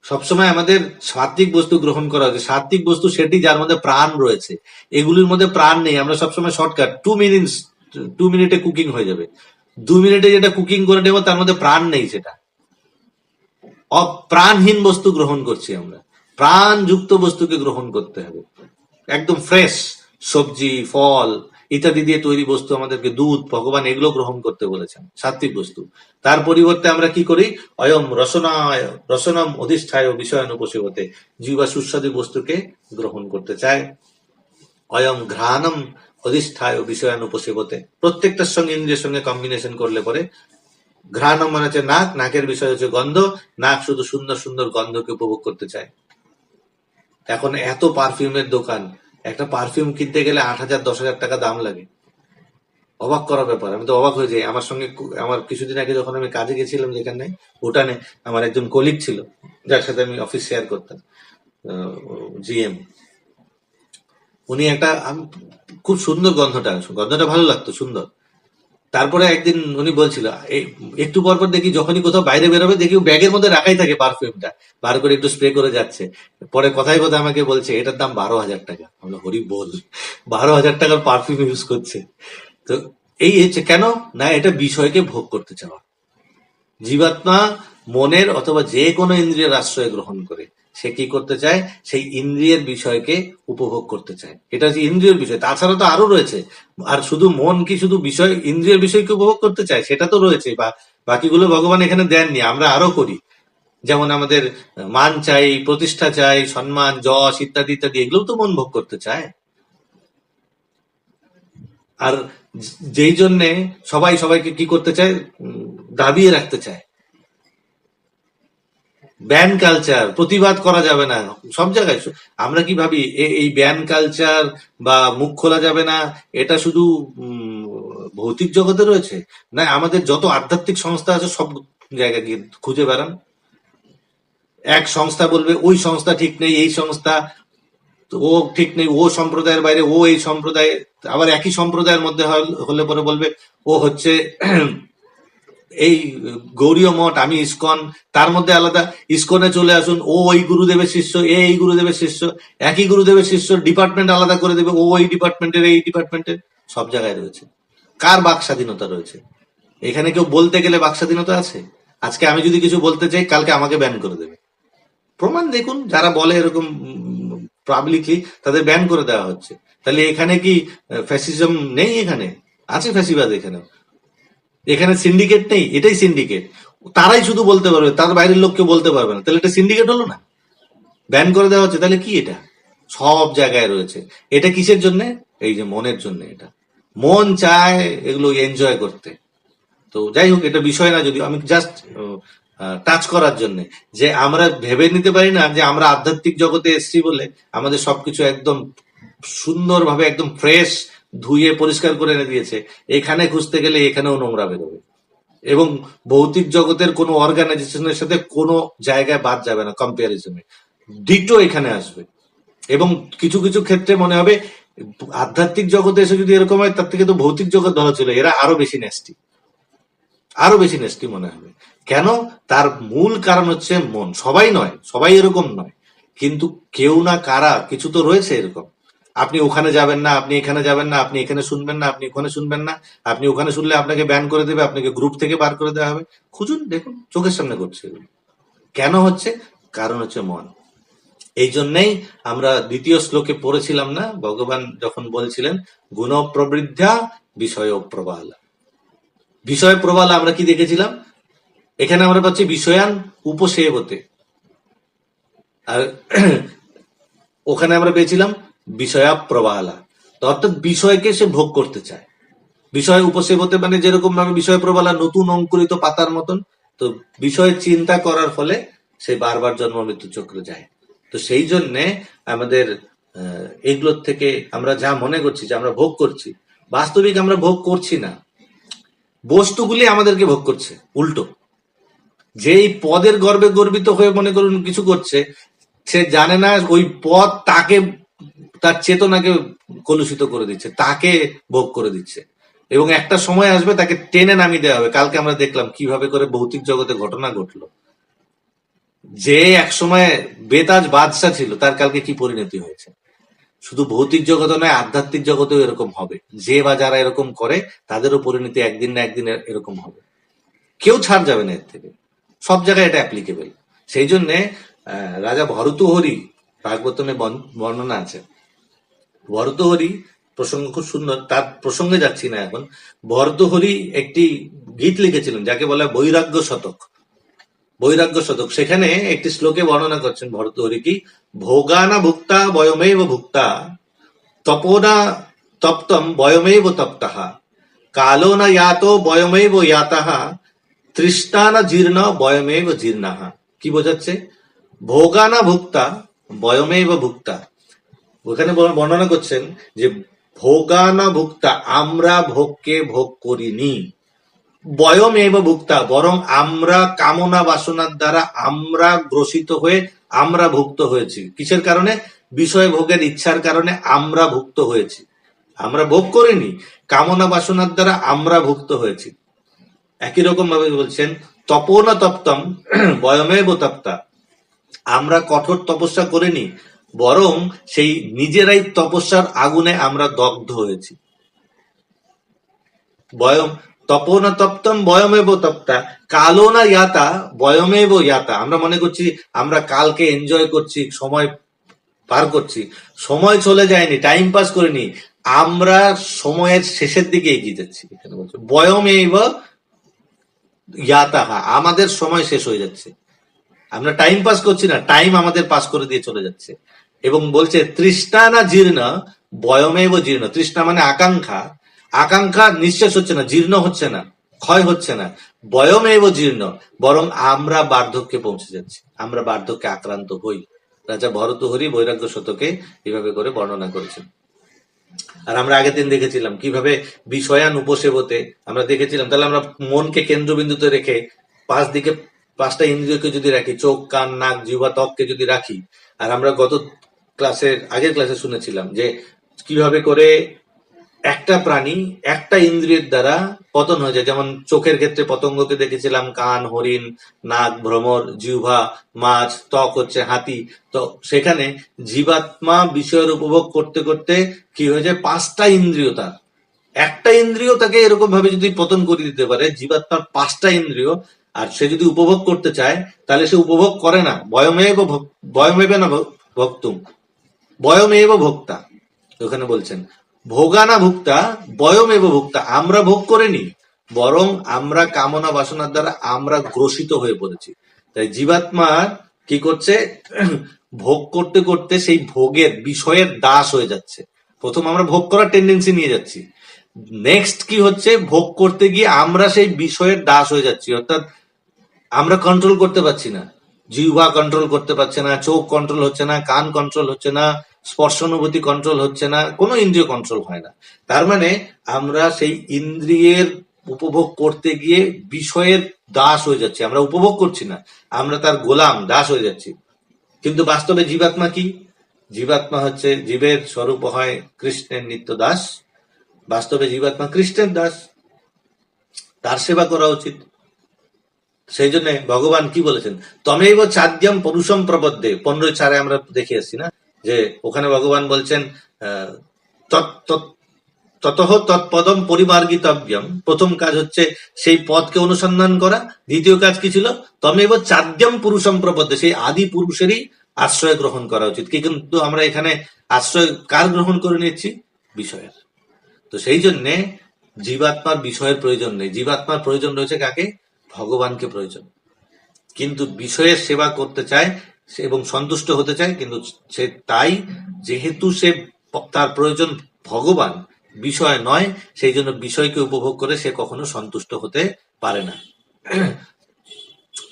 সবসময় আমাদের সাত্বিক বস্তু গ্রহণ করা হচ্ছে। সাত্বিক বস্তু সেটি যার মধ্যে প্রাণ রয়েছে, এগুলির মধ্যে প্রাণ নেই। আমরা সবসময় শর্টকাট, 2 মিনিটে কুকিং হয়ে যাবে, 2 মিনিটে যেটা কুকিং করে নেবো তার মধ্যে প্রাণ নেই, সেটা অপ্রাণহীন বস্তু গ্রহণ করছি আমরা। প্রাণযুক্ত বস্তুকে গ্রহণ করতে হবে, একদম ফ্রেশ সবজি, ফল ইত্যাদি দিয়ে তৈরি বস্তু, আমাদেরকে দুধ, ভগবান এগুলো গ্রহণ করতে বলেছেন, সাত্বিক বস্তু। তার পরিবর্তে আমরা কি করি? অয়ম রসনম অধিষ্ঠায় বিষয়ান উপসেবতে, জিহ্বা সুস্বাদু বস্তুকে গ্রহণ করতে চায়। অয়ম ঘ্রাণম অধিষ্ঠায় বিষয়ান উপসেবতে, প্রত্যেকটার সঙ্গে ইন্দ্রিয়ের সঙ্গে কম্বিনেশন করলে পরে ঘ্রাণম মানে হচ্ছে নাক, নাকের বিষয় হচ্ছে গন্ধ, নাক শুধু সুন্দর সুন্দর গন্ধকে উপভোগ করতে চায়। এখন এত পারফিউমের দোকান, একটা পারফিউম কিনতে গেলে 8,000 10,000 টাকা দাম লাগে। অবাক করা ব্যাপার, আমি তো অবাক হয়ে যাই। আমার সঙ্গে আমার কিছুদিন আগে যখন আমি কাজে গেছিলাম যেখানে, ভুটানে, আমার একজন কলিগ ছিল যার সাথে আমি অফিস শেয়ার করতাম, জিএম। উনি একটা খুব সুন্দর গন্ধটা ভালো লাগতো, সুন্দর। তারপরে একদিন উনি বলছিল, একটু পর পর দেখি যখনই কোথাও বাইরে বেরোবে দেখি ব্যাগের মধ্যে রাখাই থাকে পারফিউমটা, বার করে একটু স্প্রে করে যাচ্ছে। পরে কথায় কথায় আমাকে বলছে এটার দাম 12,000 টাকা। আমরা হরি বল, 12,000 টাকার পারফিউম ইউজ করছে। তো এই হচ্ছে কেন না, এটা বিষয়কে ভোগ করতে চাওয়া। জীবাত্মা মনের অথবা যে কোনো ইন্দ্রিয়ের আশ্রয় গ্রহণ করে সে কি করতে চায়? সেই ইন্দ্রিয়ের বিষয়কে উপভোগ করতে চায়। এটা হচ্ছে ইন্দ্রিয়ের বিষয়। তাছাড়া তো আরো রয়েছে। আর শুধু মন কি শুধু বিষয়, ইন্দ্রিয়ের বিষয়কে উপভোগ করতে চায়? সেটা তো রয়েছে, বা বাকিগুলো ভগবান এখানে দেননি, আমরা আরো করি। যেমন আমাদের মান চাই, প্রতিষ্ঠা চাই, সম্মান, যশ ইত্যাদি ইত্যাদি, এগুলো তো মন ভোগ করতে চায়। আর যেই জন্যে সবাই সবাইকে কি করতে চায়? দাবিয়ে রাখতে চায়। ব্যান কালচার, প্রতিবাদ করা যাবে না সব জায়গায়। আমরা কি ভাবি এই ব্যান কালচার বা মুখ খোলা যাবে না, এটা শুধু ভৌতিক জগতে রয়েছে? না, আমাদের যত আধ্যাত্মিক সংস্থা আছে সব জায়গায় গিয়ে খুঁজে বেড়ান। এক সংস্থা বলবে ওই সংস্থা ঠিক নেই, এই সংস্থা ও ঠিক নেই, ও সম্প্রদায়ের বাইরে, ও এই সম্প্রদায়। আবার একই সম্প্রদায়ের মধ্যে হলে পরে বলবে ও হচ্ছে এই গৌরীয় মঠ, আমি ইসকন, তার মধ্যে আলাদা। ইসকনে চলে আসুন, ও ওই গুরুদেবের শিষ্য, এই গুরুদেবের শিষ্য। একই গুরুদেবের শিষ্য, ডিপার্টমেন্ট আলাদা করে দেবে, ও ওই ডিপার্টমেন্টের, এই ডিপার্টমেন্টের। সব জায়গায় রয়েছে। কার বাক স্বাধীনতা রয়েছে? এখানে কেউ বলতে গেলে বাক স্বাধীনতা আছে? আজকে আমি যদি কিছু বলতে চাই, কালকে আমাকে ব্যান করে দেবে। প্রমাণ দেখুন, যারা বলে এরকম পাবলিকলি তাদের ব্যান করে দেওয়া হচ্ছে। তাহলে এখানে কি ফ্যাসিজম নেই? এখানে আছে ফ্যাসিবাদ। এখানে সিন্ডিকেট নেই? এটাই সিন্ডিকেট। তারাই শুধু বলতে পারবে, তার বাইরের লোক কেউ বলতে পারবে না। তাহলে এটা সিন্ডিকেট হলো না? ব্যান করে দেওয়া হচ্ছে, তাহলে কি এটা? সব জায়গায় রয়েছে। এটা কিসের জন্য? এই যে মনের জন্য। এটা মন চায় এগুলো এনজয় করতে। তো যাই হোক, এটা বিষয় না, যদি আমি জাস্ট টাচ করার জন্য, যে আমরা ভেবে নিতে পারি না যে আমরা আধ্যাত্মিক জগতে এসেছি বলে আমাদের সবকিছু একদম সুন্দরভাবে একদম ফ্রেশ ধুয়ে পরিষ্কার করে এনে দিয়েছে। এখানে খুঁজতে গেলে এখানেও নোংরা বেরোবে, এবং ভৌতিক জগতের কোনো অর্গানাইজেশনের সাথে কোনো জায়গায় বাদ যাবে না কম্পারিজনে। ডিটো এখানে আসবে, এবং কিছু কিছু ক্ষেত্রে মনে হবে আধ্যাত্মিক জগতে এসে যদি এরকম হয়, তার থেকে তো ভৌতিক জগৎ ভালো ছিল। এরা আরো বেশি নেস্টি, আরো বেশি নেস্টি মনে হবে। কেন? তার মূল কারণ হচ্ছে মন। সবাই নয়, সবাই এরকম নয়, কিন্তু কেউ না কারা কিছু তো রয়েছে এরকম। আপনি ওখানে যাবেন না, আপনি এখানে যাবেন না, আপনি এখানে শুনবেন না, আপনি ওখানে শুনবেন না, আপনি ওখানে শুনলে আপনাকে ব্যান করে দেবে, আপনাকে গ্রুপ থেকে বার করে দেওয়া হবে। খুঁজুন, দেখুন, চোখের সামনে ঘটছে এগুলো। কেন হচ্ছে? কারণ হচ্ছে মন। এই জন্যেই আমরা দ্বিতীয় শ্লোকে পড়েছিলাম না, ভগবান যখন বলছিলেন গুণ প্রবৃদ্ধা বিষয় প্রবালা। বিষয় প্রবালা আমরা কি দেখেছিলাম? এখানে আমরা পাচ্ছি বিষয়ান উপসেবতে, আর ওখানে আমরা পেয়েছিলাম বিষয়া প্রবালা। তো অর্থাৎ বিষয়কে সে ভোগ করতে চায়। বিষয় উপসেবতে মানে যেরকম ভাবে বিষয় প্রবালা নতুন অঙ্কুরিত পাতার মতন। তো বিষয় চিন্তা করার ফলে সে বারবার জন্ম মৃত্যু চক্রে যায়। তো সেই জন্যে আমাদের এগুলোর থেকে আমরা যা মনে করছি যে আমরা ভোগ করছি, বাস্তবিক আমরা ভোগ করছি না। বস্তুগুলি আমাদেরকে ভোগ করছে উল্টো। যেই পদের গর্বে গর্বিত হয়ে মনে করুন কিছু করছে, সে জানে না ওই পদ তাকে, তার চেতনাকে কলুষিত করে দিচ্ছে, তাকে ভোগ করে দিচ্ছে, এবং একটা সময় আসবে তাকে টেনে নামিয়ে দেওয়া হবে। কালকে আমরা দেখলাম কিভাবে করে ভৌতিক জগতে ঘটনা ঘটলো। যে একসময় বেতাজ বাদশা ছিল, তার কালকে কি পরিণতি হয়েছে। শুধু ভৌতিক জগতে নয়, আধ্যাত্মিক জগতেও এরকম হবে। যে বা যারা এরকম করে তাদেরও পরিণতি একদিন না একদিন এরকম হবে। কেউ ছাড় যাবে না এর থেকে। সব জায়গায় এটা অ্যাপ্লিকেবল। সেই জন্যে রাজা ভরতুহরি, ভাগবতমে বর্ণনা আছে, ভরতুহরি প্রসঙ্গ খুব সুন্দর, তার প্রসঙ্গে যাচ্ছি না এখন। ভরতুহরি একটি গীত লিখেছিলেন যাকে বলা হয় বৈরাগ্য শতক। বৈরাগ্য শতক, সেখানে একটি শ্লোকে বর্ণনা করছেন ভরতুহরি কি, ভোগানা ভুক্তা বয়মেব ভুক্তা, তপোনা তপ্তম বয়মেব তপ্তাহা, কালো না ইয়াতো বয়মেব ইয়াতাহা, তৃষ্ণানা জীর্ণ বয়মেব জীর্ণাহা। কি বোঝাচ্ছে? ভোগানা ভুক্তা বয়মেব ভুক্তা। ওখানে বর্ণনা করছেন যে ভোগানা ভুক্তা, আমরা ভোগকে ভোগ করিনি, বয়মেব ভুক্তা, বরং আমরা কামনা বাসনার দ্বারা আমরা গ্রসিত হয়ে আমরা ভুক্ত হয়েছি। কিসের কারণে? বিষয় ভোগের ইচ্ছার কারণে আমরা ভুক্ত হয়েছি। আমরা ভোগ করিনি, কামনা বাসনার দ্বারা আমরা ভুক্ত হয়েছি। একই রকম ভাবে বলছেন তপোনা তপ্তম বয়মেব তপ্তা, আমরা কঠোর তপস্যা করিনি, বরং সেই নিজেরাই তপস্যার আগুনে আমরা দগ্ধ হয়েছি। বয়ম তপোনা তপ্তম বয়মেব তপ্তা, কালো না ইয়াতা বয়মেব ইয়াতা। আমরা মনে করছি আমরা কালকে এনজয় করছি, সময় পার করছি। সময় চলে যায়নি, টাইম পাস করিনি, আমরা সময়ের শেষের দিকে এগিয়ে যাচ্ছি। এখানে বলছে বয়মেব ইয়াতাহা, আমাদের সময় শেষ হয়ে যাচ্ছে। আমরা টাইম পাস করছি না, টাইম আমাদের পাস করে দিয়ে চলে যাচ্ছে। এবং বলছে তৃষ্ণা না জীর্ণ বয়মেব জীর্ণ। তৃষ্ণা মানে আকাঙ্ক্ষা, আকাঙ্ক্ষা নিঃশেষ হচ্ছে না, জীর্ণ হচ্ছে না, ক্ষয় হচ্ছে না। বয়মেব জীর্ণ, বরং আমরা বার্ধক্যে পৌঁছে যাচ্ছি, আমরা বার্ধক্যে আক্রান্ত হই। রাজা ভরতুহরি বৈরাগ্য শতকে এভাবে করে বর্ণনা করেছেন। আর আমরা আগের দিন দেখেছিলাম কিভাবে বিষয়ান উপসেবতে আমরা দেখেছিলাম। তাহলে আমরা মনকে কেন্দ্রবিন্দুতে রেখে পাঁচ দিকে পাঁচটা ইন্দ্রিয়কে যদি রাখি, চোখ কান নাক জিহ্বা ত্বককে যদি রাখি, আর আমরা গত আগের ক্লাসে শুনেছিলাম যে কিভাবে করে একটা প্রাণী একটা ইন্দ্রিয়ের দ্বারা পতন হয়ে যায়। যেমন চোখের ক্ষেত্রে পতঙ্গকে দেখেছিলাম, কান হরিণ, নাক ভ্রমর, জিহ্বা মাছ, ত্বক হচ্ছে হাতি। তো সেখানে জীবাত্মা বিষয়ের উপভোগ করতে করতে কি হয়ে যায়, পাঁচটা ইন্দ্রিয় তার, একটা ইন্দ্রিয় তাকে এরকম ভাবে যদি পতন করে দিতে পারে, জীবাত্মার পাঁচটা ইন্দ্রিয় আর সে যদি উপভোগ করতে চায় তাহলে সে উপভোগ করে না। বয়মেব না ভক্তুম, বয়মেব ভোক্তা। ওখানে বলছেন ভোগা না ভুক্তা, বয়মেব ভুক্তা। আমরা ভোগ করিনি, বরং আমরা কামনা বাসনার দ্বারা আমরা গ্রসিত হয়ে পড়েছি। তাই জীবাত্মা কি করছে, ভোগ করতে করতে সেই ভোগের বিষয়ের দাস হয়ে যাচ্ছে। প্রথম আমরা ভোগ করার টেন্ডেন্সি নিয়ে যাচ্ছি, নেক্সট কি হচ্ছে, ভোগ করতে গিয়ে আমরা সেই বিষয়ের দাস হয়ে যাচ্ছি। অর্থাৎ আমরা কন্ট্রোল করতে পারছি না, জিহ্বা কন্ট্রোল করতে পারছে না, চোখ কন্ট্রোল হচ্ছে না, কান কন্ট্রোল হচ্ছে না, স্পর্শানুভূতি কন্ট্রোল হচ্ছে না, কোনো ইন্দ্রিয় কন্ট্রোল হয় না। তার মানে আমরা সেই ইন্দ্রিয়ের উপভোগ করতে গিয়ে বিষয়ের দাস হয়ে যাচ্ছি। আমরা উপভোগ করছি না, আমরা তার গোলাম, দাস হয়ে যাচ্ছি। কিন্তু বাস্তবে জীবাত্মা কি? জীবাত্মা হচ্ছে, জীবের স্বরূপ হয় কৃষ্ণের নিত্য দাস। বাস্তবে জীবাত্মা কৃষ্ণের দাস, তার সেবা করা উচিত। সেই জন্য ভগবান কি বলেছেন, তমেব চাদ্যম পুরুষম প্রবদ্ধে, 15 আমরা দেখে আসছি না, যে ওখানে ভগবান বলছেন ততঃ তৎপদম পরিমার্গিতব্যম। প্রথম কাজ হচ্ছে সেই পদকে অনুসন্ধান করা। দ্বিতীয় কাজ কি ছিল, তমেব চাদ্যম পুরুষম প্রবদ্ধে, সেই আদি পুরুষেরই আশ্রয় গ্রহণ করা উচিত। কিন্তু আমরা এখানে আশ্রয় কার গ্রহণ করে নিচ্ছি? বিষয়ের। তো সেই জন্যে জীবাত্মার বিষয়ের প্রয়োজন নেই, জীবাত্মার প্রয়োজন রয়েছে কাকে? ভগবানকে প্রয়োজন। কিন্তু বিষয়ের সেবা করতে চায় এবং সন্তুষ্ট হতে চায়, কিন্তু সে তাই, যেহেতু সে তার প্রয়োজন ভগবান, বিষয় নয়, সেই জন্য বিষয়কে উপভোগ করে সে কখনো সন্তুষ্ট হতে পারে না।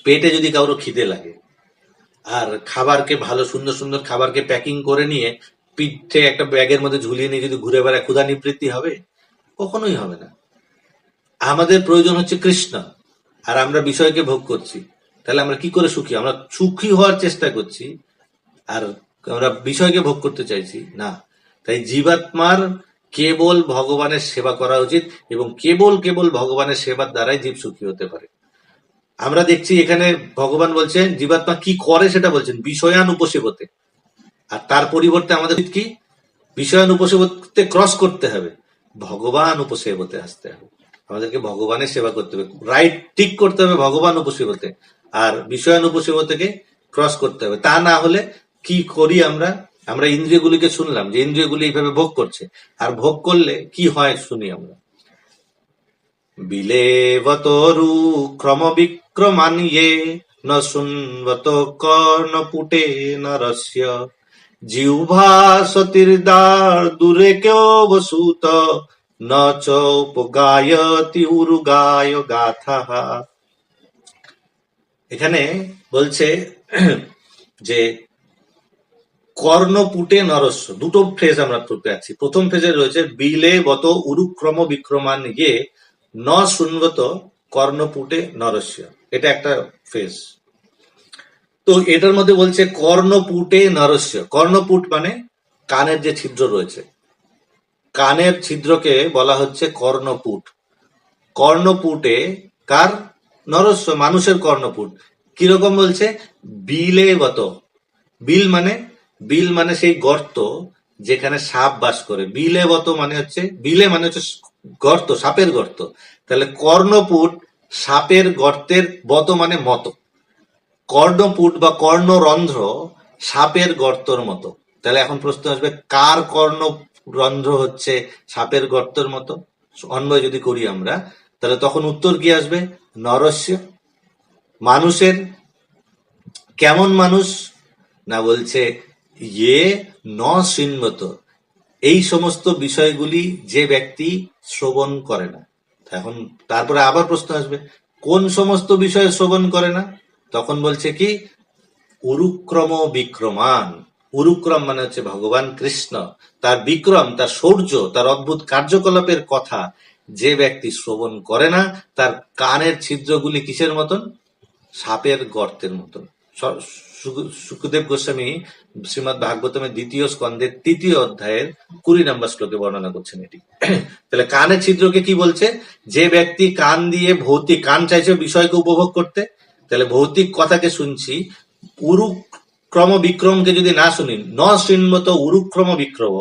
পেটে যদি কারো খিদে লাগে আর খাবারকে, ভালো সুন্দর সুন্দর খাবারকে প্যাকিং করে নিয়ে পিঠে একটা ব্যাগের মধ্যে ঝুলিয়ে নিয়ে যদি ঘুরে বেড়ায়, ক্ষুধা নিবৃত্তি হবে? কখনোই হবে না। আমাদের প্রয়োজন হচ্ছে কৃষ্ণ, আর আমরা বিষয়কে ভোগ করছি, তাহলে আমরা কি করে সুখী? আমরা সুখী হওয়ার চেষ্টা করছি আর আমরা বিষয়কে ভোগ করতে চাইছি না। তাই জীবাত্মার কেবল ভগবানের সেবা করা উচিত, এবং কেবল কেবল ভগবানের সেবার দ্বারাই জীব সুখী হতে পারে। আমরা দেখছি এখানে ভগবান বলছেন জীবাত্মা কি করে সেটা বলছেন, বিষয়ান উপসেবতে। আর তার পরিবর্তে আমাদের কি, বিষয়ান উপসেবতে ক্রস করতে হবে, ভগবান উপসেবতে আসতে হবে। আমাদেরকে ভগবানের সেবা করতে হবে, রাইট ঠিক করতে হবে ভগবান উপসেবতে, আর বিষয়ান উপসেবতেকে ক্রস করতে হবে। তা না হলে কি করি আমরা? আমরা ইন্দ্রিয়গুলিকে শুনলাম যে ইন্দ্রিয়গুলি এইভাবে ভোগ করছে, আর ভোগ করলে কি হয় শুনি আমরা। বিলেবতরু ক্রম বিক্রমান্যে ন শুনবত কর্ণপুটে নরস্য, জিহ্বা সতীর্দার দূরে কেউ বসুত, ন চ উপগায়তি উরুগায় গাথা। এখানে বলছে যে কর্ণপুটে নরস্য, দুটো ফ্রেজ আমরা পেয়েছি। প্রথম ফ্রেজে রয়েছে বিলে বত উরুক্রম বিক্রমান গিয়ে ন শুনবত কর্ণপুটে নরস্য, এটা একটা ফ্রেজ। তো এটার মধ্যে বলছে কর্ণপুটে নরস্য। কর্ণপুট মানে কানের যে ছিদ্র রয়েছে, কানের ছিদ্রকে বলা হচ্ছে কর্ণপুট। কর্ণপুটে কার? নরস্য, মানুষের কর্ণপুট। কিরকম বলছে? বিলে বত। বিল মানে সেই গর্ত যেখানে সাপ বাস করে। বিলে বত মানে হচ্ছে, বিলে মানে হচ্ছে গর্ত, সাপের গর্ত। তাহলে কর্ণপুট সাপের গর্তের, বত মানে মতো, কর্ণপুট বা কর্ণরন্ধ্র সাপের গর্তর মতো। তাহলে এখন প্রশ্ন আসবে, কার কর্ণরন্ধ্র হচ্ছে সাপের গর্তের মতো? অন্বয় যদি করি আমরা, তাহলে তখন উত্তর কি আসবে? নরস্য, মানুষের। কেমন মানুষ না, বলছে ইয়ে ন শৃণ্বত, এই সমস্ত বিষয়গুলি যে ব্যক্তি শ্রবণ করে না। এখন তারপরে আবার প্রশ্ন আসবে, কোন সমস্ত বিষয় শ্রবণ করে না? তখন বলছে কি, উরুক্রম বিক্রমান। উরুক্রম মানে হচ্ছে ভগবান কৃষ্ণ, তার বিক্রম, তার শৌর্য, তার অদ্ভুত কার্যকলাপের কথা যে ব্যক্তি শ্রবণ করে না, তার কানের ছিদ্রগুলি কিসের মতন? সাপের গর্তের মতন। সুখদেব গোস্বামী শ্রীমদ ভাগবতমের 2য় স্কন্ধের 3য় অধ্যায়ের 20 নম্বর শ্লোকে বর্ণনা করছেন এটি। তাহলে কানের ছিদ্রকে কি বলছে? যে ব্যক্তি কান দিয়ে ভৌতিক, কান চাইছে বিষয়কে উপভোগ করতে, তাহলে ভৌতিক কথাকে শুনছি, উরুক্রম বিক্রমকে যদি না শুনি, ন শৃণ্বত উরুক্রম বিক্রম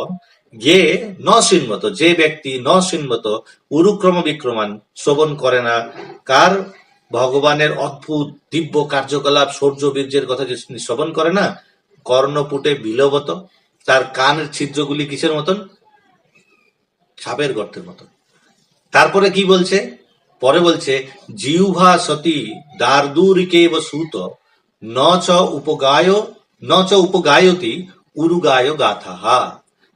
গে ন শৃণ্বত, যে ব্যক্তি ন শৃণ্বত উরুক্রম বিক্রমান শ্রবণ করে না, কার? ভগবানের অদ্ভুত দিব্য কার্যকলাপ শৌর্য বীর্যের কথা যে শ্রবণ করে না, কর্ণপুটে বিলবত, তার কানের ছিদ্রগুলি কিসের মতন? সাপের গর্তের মতন। তারপরে কি বলছে? পরে বলছে জিহ্বা সতী দার্দুরিকেব সুত ন চ উপগায় ন চ উপগায়তি উরুগায় গাথাহা।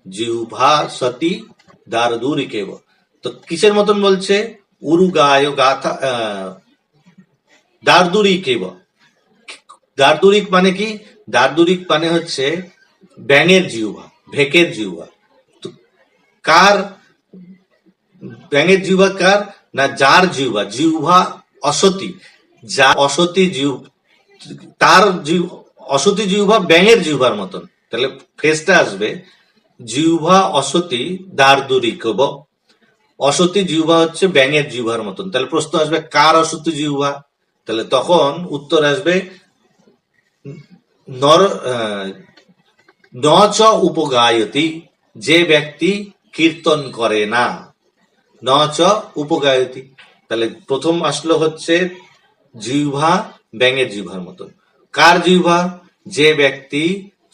জিহ্বা সতী দার্দুরিকেব, তো কিসের মতন বলছে? উরুগায় গাথা, দার্দুরিকেব। দার্দুরিক মানে কি? দার্দুরিক মানে হচ্ছে ব্যাঙের জিহ্বা, ভেকের জিহ্বা। তো কার ব্যাঙের জিহ্বা? কার না, যার জিহ্বা, জিহ্বা অসতী, যা অসতী তার অসতী জিহ্বা ব্যাঙের জিহ্বার মতন। তাহলে ফেসটা আসবে জিহ্বা অসতী দার্দুরিকব। অসতী জিহ্বা হচ্ছে ব্যাঙের জিহ্বার মতন। তাহলে প্রশ্ন আসবে কার অসতী জিহ্বা? তাহলে তখন উত্তর আসবে নর ন চ উপগায়তি, যে ব্যক্তি কীর্তন করে না। ন চ উপগায়তি, তাহলে প্রথম আসলো হচ্ছে জিহ্বা ব্যাঙের জিহ্বার মতন। কার জিহ্বা? যে ব্যক্তি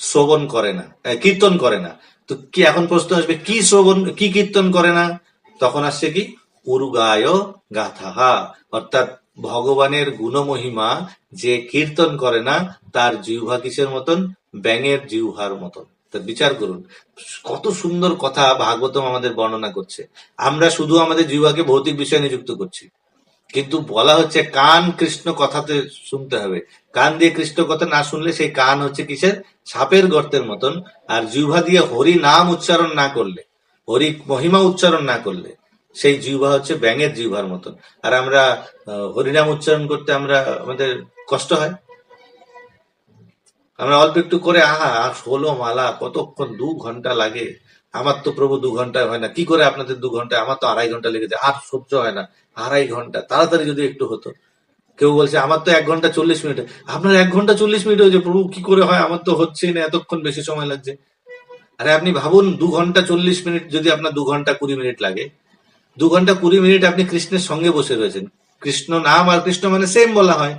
শ্রবণ করে না, কীর্তন করে না। তো কি এখন প্রশ্ন আসবে কি শ্রবণ, কি কীর্তন করে না? তখন আসছে কি উরুগায় গাথাহা, অর্থাৎ ভগবানের গুণমহিমা যে কীর্তন করে না তার জিহ্বা কিসের মতন? ব্যাঙের জিহ্বার মতন। তা বিচার করুন কত সুন্দর কথা ভাগবতম আমাদের বর্ণনা করছে। আমরা শুধু আমাদের জিহ্বাকে ভৌতিক বিষয়ে নিযুক্ত করছি, কিন্তু বলা হচ্ছে কান কৃষ্ণ কথাতে শুনতে হবে। কান দিয়ে কৃষ্ণ কথা না শুনলে সেই কান হচ্ছে কিসের? সাপের গর্তের মতন। আর জিহ্বা দিয়ে হরি নাম উচ্চারণ না করলে, হরি মহিমা উচ্চারণ না করলে সেই জিহ্বা হচ্ছে ব্যাঙের জিহ্বার মতন। আর আমরা হরিনাম উচ্চারণ করতে আমাদের কষ্ট হয়, আমরা অল্প একটু করে আহা আর 16 মালা কতক্ষণ, 2 ঘন্টা লাগে। আমার তো প্রভু 2 ঘন্টায় হয় না, কি করে আপনাদের 2 ঘন্টায়? আমার তো 2.5 ঘন্টা লেগে যায়, আর সহ্য হয় না। 2.5 ঘন্টা, তাড়াতাড়ি যদি একটু হতো। কেউ বলছে আমার তো 1 ঘন্টা 40 মিনিটে। আপনার 1 ঘন্টা 40 মিনিট হয়েছে প্রভু, কি করে হয়? আমার তো হচ্ছেই না, এতক্ষণ বেশি সময় লাগছে। আরে আপনি ভাবুন 2 ঘন্টা 40 মিনিট যদি আপনার 2 ঘন্টা 20 মিনিট লাগে, 2 ঘন্টা 20 মিনিট আপনি কৃষ্ণের সঙ্গে বসে রয়েছেন। কৃষ্ণ নাম আর কৃষ্ণ মানে সেম বলা হয়।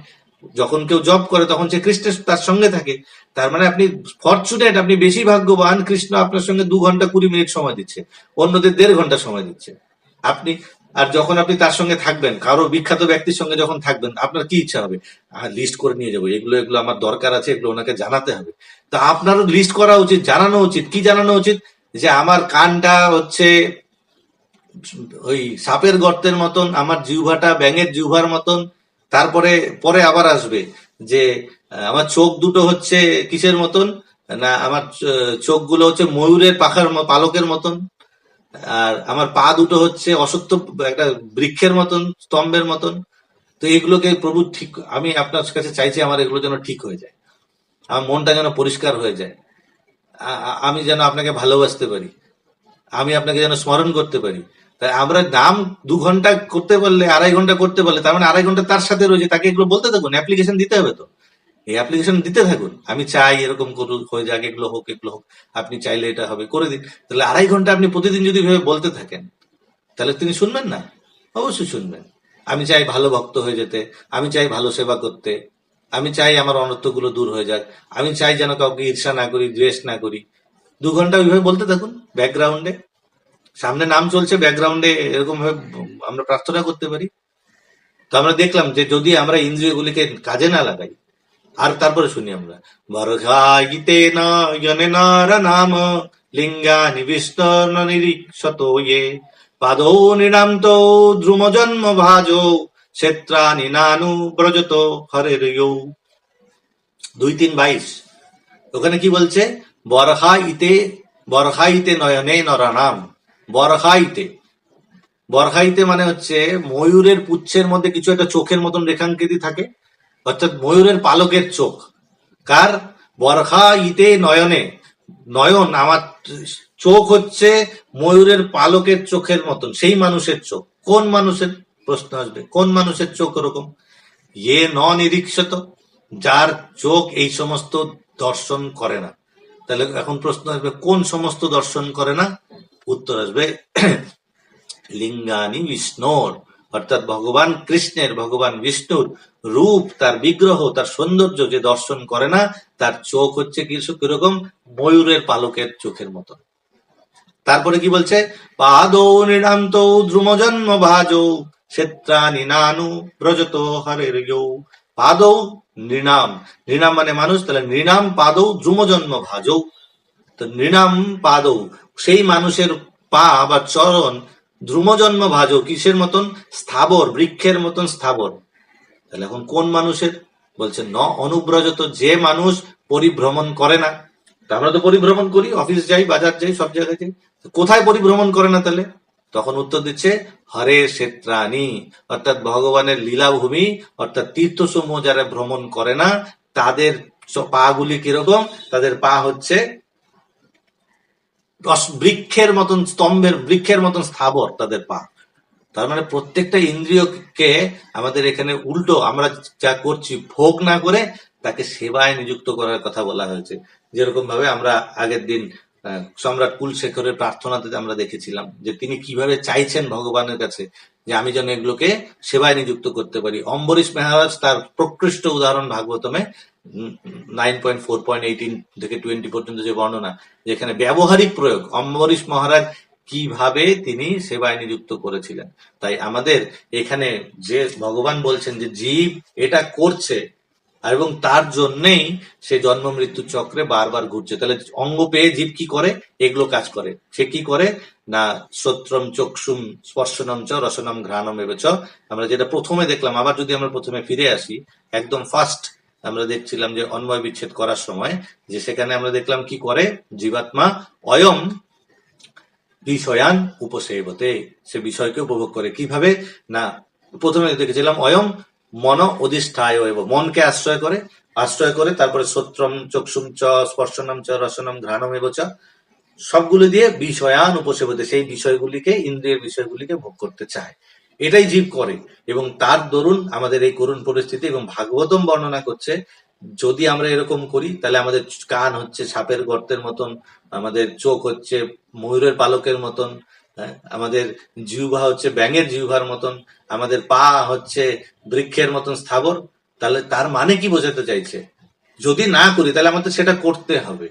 যখন কেউ জব করে তখন সে কৃষ্ণের তার সঙ্গে থাকে। তার মানে আপনি ফরচুনেট, আপনি বেশি ভাগ্যবান, কৃষ্ণ আপনার সঙ্গে 2 ঘন্টা 20 মিনিট সময় দিচ্ছে, অন্যদের 1.5 ঘন্টা সময় দিচ্ছে। আপনি আর যখন আপনি তার সঙ্গে থাকবেন, কারো বিখ্যাত ব্যক্তির সঙ্গে যখন থাকবেন, আপনার কি ইচ্ছা হবে? লিস্ট করে নিয়ে যাবো, এগুলো এগুলো আমার দরকার আছে, এগুলো ওনাকে জানাতে হবে। তা আপনারও লিস্ট করা উচিত, জানানো উচিত। কি জানানো উচিত? যে আমার কানটা হচ্ছে ওই সাপের গর্তের মতন, আমার জিহ্বাটা ব্যাঙের জিহ্বার মতন। তারপরে পরে আবার আসবে যে আমার চোখ দুটো হচ্ছে কিসের মতন? না, আমার চোখগুলো হচ্ছে ময়ূরের পাখার পালকের মতন। আর আমার পা দুটো হচ্ছে অসত্য একটা বৃক্ষের মতন, স্তম্ভের মতন। তো এগুলোকে প্রভু ঠিক, আমি আপনার কাছে চাইছি আমার এগুলো যেন ঠিক হয়ে যায়, আমার মনটা যেন পরিষ্কার হয়ে যায়, আমি যেন আপনাকে ভালোবাসতে পারি, আমি আপনাকে যেন স্মরণ করতে পারি। তাই আমরা নাম 2 ঘন্টা করতে পারলে, 2.5 ঘন্টা করতে পারলে, তার মানে 2.5 ঘন্টা তার সাথে রয়েছে, তাকে এগুলো বলতে থাকুন, অ্যাপ্লিকেশন দিতে হবে। তো এই অ্যাপ্লিকেশন দিতে থাকুন, আমি চাই এরকম করুক, হয়ে যাক, এগুলো হোক, এগুলো হোক, আপনি চাইলে এটা হবে, করে দিন। তাহলে 2.5 ঘন্টা আপনি প্রতিদিন যদি ভেবে বলতে থাকেন, তাহলে তিনি শুনবেন না? অবশ্যই শুনবেন। আমি চাই ভালো ভক্ত হয়ে যেতে, আমি চাই ভালো সেবা করতে, আমি চাই আমার অনর্থগুলো দূর হয়ে যাক, আমি চাই যেন কাউকে ঈর্ষা না করি, দ্বেষ না করি। 2 ঘন্টা ওইভাবে বলতে থাকুন ব্যাকগ্রাউন্ডে, সামনে নাম চলছে, ব্যাকগ্রাউন্ডে এরকম ভাবে আমরা প্রার্থনা করতে পারি। তো আমরা দেখলাম যে যদি আমরা ইন্দ্রিয়গুলিকে কাজে না লাগাই, আর তারপরে শুনি আমরা বর্ঘাইতে নার নাম লিঙ্গানি বিস্তর্ণ নিরীক্ষত ইয়ে পাদৌ নিরান্ত দ্রুম জন্ম ভাজ ক্ষেত্রানি নানু ব্রজত হরের ইয়ৌ। 2-3-22 ওখানে কি বলছে? বর্ষাইতে নয়নে নরানাম। বর্ষাইতে, বর্ষাইতে মানে হচ্ছে ময়ূরের পুচ্ছের মধ্যে কিছু একটা চোখের মতন রেখাঙ্কিত থাকে, অর্থাৎ ময়ূরের পালকের চোখ। কার? বর্ষাইতে নয়নে, নয়ন আমার চোখ হচ্ছে ময়ূরের পালকের চোখের মতন, সেই মানুষের চোখ। কোন মানুষের? প্রশ্ন আসবে কোন মানুষের চোখ ওরকম? ইয়ে ন নিরীক্ষত, যার চোখ এই সমস্ত দর্শন করে না। তাহলে এখন প্রশ্ন আসবে কোন সমস্ত দর্শন করে না? উত্তর আসবে লিঙ্গানি বিষ্ণুর, অর্থাৎ ভগবান কৃষ্ণের, ভগবান বিষ্ণুর রূপ, তার বিগ্রহ, তার সৌন্দর্য যে দর্শন করে না, তার চোখ হচ্ছে কিরকম, ময়ূরের পালকের চোখের মতন। তারপরে কি বলছে, পাদৌ নৃণান্ত দ্রুমজন্ম ভাজৌ ক্ষেত্রানি নানু ব্রজত হরের যৌ। পাদৌ নৃণাম, নৃণাম মানে মানুষ, তাহলে নৃণাম পাদৌ দ্রুমজন্ম ভাজৌ। তো নৃণাম পাদৌ, সেই মানুষের পা বা চরণ, ধ্রুমজন্ম ভাজৌ, কিসের মতন, স্থাবর, বৃক্ষের মতন স্থাবর। তাহলে এখন কোন মানুষের বলছে, ন অনুব্রজত, যে মানুষ পরিভ্রমণ করে না। আমরা তো পরিভ্রমণ করি, অফিস যাই, বাজার যাই, সব জায়গায় যাই, কোথায় পরিভ্রমণ করে না তাহলে? তখন উত্তর দিচ্ছে হরে ক্ষেত্রানি, অর্থাৎ ভগবানের লীলাভূমি, অর্থাৎ তীর্থসমূহ যারা ভ্রমণ করে না, তাদের পা গুলি কিরকম, তাদের পা হচ্ছে বৃক্ষের মতন, স্তম্ভের বৃক্ষের মতন স্থাবর তাদের পা। তার মানে প্রত্যেকটা ইন্দ্রিয়কে আমাদের এখানে উল্টো আমরা যা করছি, ভোগ না করে তাকে সেবায় নিযুক্ত করার কথা বলা হয়েছে। যেরকম ভাবে আমরা আগের দিন সম্রাট কুলশেখরের প্রার্থনাতে আমরা দেখেছিলাম যে তিনি কিভাবে চাইছেন ভগবানের কাছে যে আমি যেন এগুলোকে সেবায় নিযুক্ত করতে পারি। অম্বরীশ মহারাজ তার প্রকৃষ্ট উদাহরণ ভাগবতমে 9.4.18 থেকে 20 পর্যন্ত যে বর্ণনা, যেখানে ব্যবহারিক প্রয়োগ অম্বরীশ মহারাজ কিভাবে তিনি সেবায় নিযুক্ত করেছিলেন। তাই আমাদের এখানে যে ভগবান বলছেন যে জীব এটা করছে এবং তার জন্যেই সে জন্ম মৃত্যু চক্রে বারবার ঘুরছে। তাহলে অঙ্গ পেয়ে জীব কি করে, এগুলো কাজ করে। সে কি করে না, শ্রোত্রম চক্ষুম স্পর্শনম চ রসনম ঘ্রাণম এবচ। আমরা যেটা প্রথমে দেখলাম, আবার যদি আমরা প্রথমে ফিরে আসি, একদম ফার্স্ট আমরা দেখছিলাম যে অন্বয় বিচ্ছেদ করার সময়, যে সেখানে আমরা দেখলাম কি করে জীবাত্মা, অয়ম বিষয়ান উপসেবতে, সে বিষয়কে উপভোগ করে। কিভাবে না, প্রথমে দেখেছিলাম অয়ম মন অধিষ্ঠায়, এবং মনকে আশ্রয় করে তারপরে শ্রোত্রম চক্ষুম চ স্পর্শনম চ রসনম ঘ্রাণম এবচ, সবগুলো দিয়ে বিষয়ান উপসেবতে, সেই বিষয়গুলিকে, ইন্দ্রিয়ের বিষয়গুলিকে ভোগ করতে চায়। এটাই জীব করে। এবং তার দরুন আমাদের এই করুণ পরিস্থিতি। এবং ভাগবতম বর্ণনা করছে যদি আমরা এরকম করি তাহলে আমাদের কান হচ্ছে সাপের গর্তের মতন, আমাদের চোখ হচ্ছে ময়ূরের পালকের মতন, আমাদের জিহ্বা হচ্ছে ব্যাঙের জিহ্বার মতন, আমাদের পা হচ্ছে বৃক্ষের মতন স্থাবর। তাহলে তার মানে কি বোঝাতে চাইছে, যদি না করি তাহলে আমাদের সেটা করতে হবে।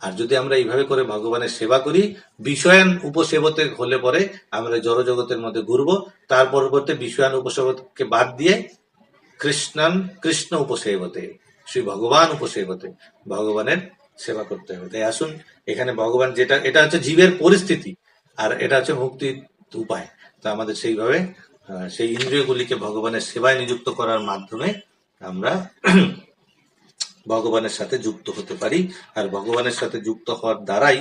আর যদি আমরা এইভাবে করে ভগবানের সেবা করি, বিষয়ান উপসেবতে হলে পরে আমরা জড়জগতের মধ্যে ঘুরবো। তার পরবর্তী বিষয়ান উপসেবতকে বাদ দিয়ে কৃষ্ণ উপসেবতে, শ্রী ভগবান উপসেবতে, ভগবানের সেবা করতে হবে। তাই আসুন, এখানে ভগবান যেটা, এটা হচ্ছে জীবের পরিস্থিতি আর এটা হচ্ছে মুক্তির উপায়। তো আমাদের সেইভাবে সেই ইন্দ্রিয়গুলিকে ভগবানের সেবায় নিযুক্ত করার মাধ্যমে আমরা ভগবানের সাথে যুক্ত হতে পারি। আর ভগবানের সাথে যুক্ত হওয়ার দ্বারাই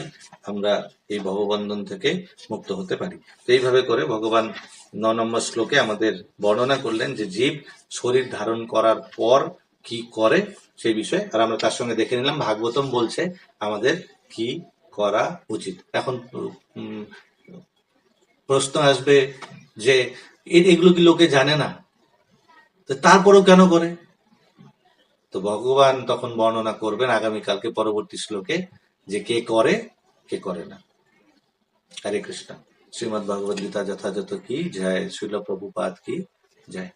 আমরা এই ভববন্ধন থেকে মুক্ত হতে পারি। তো এইভাবে করে ভগবান 9 নম্বর শ্লোকে আমাদের বর্ণনা করলেন যে জীব শরীর ধারণ করার পর কি করে সেই বিষয়ে। আর আমরা তার সঙ্গে দেখে নিলাম ভাগবতম বলছে আমাদের কি করা উচিত। এখন প্রশ্ন আসবে যে এগুলো কি লোকে জানে না, তারপরেও কেন করে? তো ভগবান তখন বর্ণনা করবেন আগামীকালকে পরবর্তী শ্লোকে যে কে করে কে করে না। হরে কৃষ্ণ। শ্রীমদ্ ভগবদ গীতা যথাযথ কি জয়, শ্রীল প্রভুপাদ কি জয়।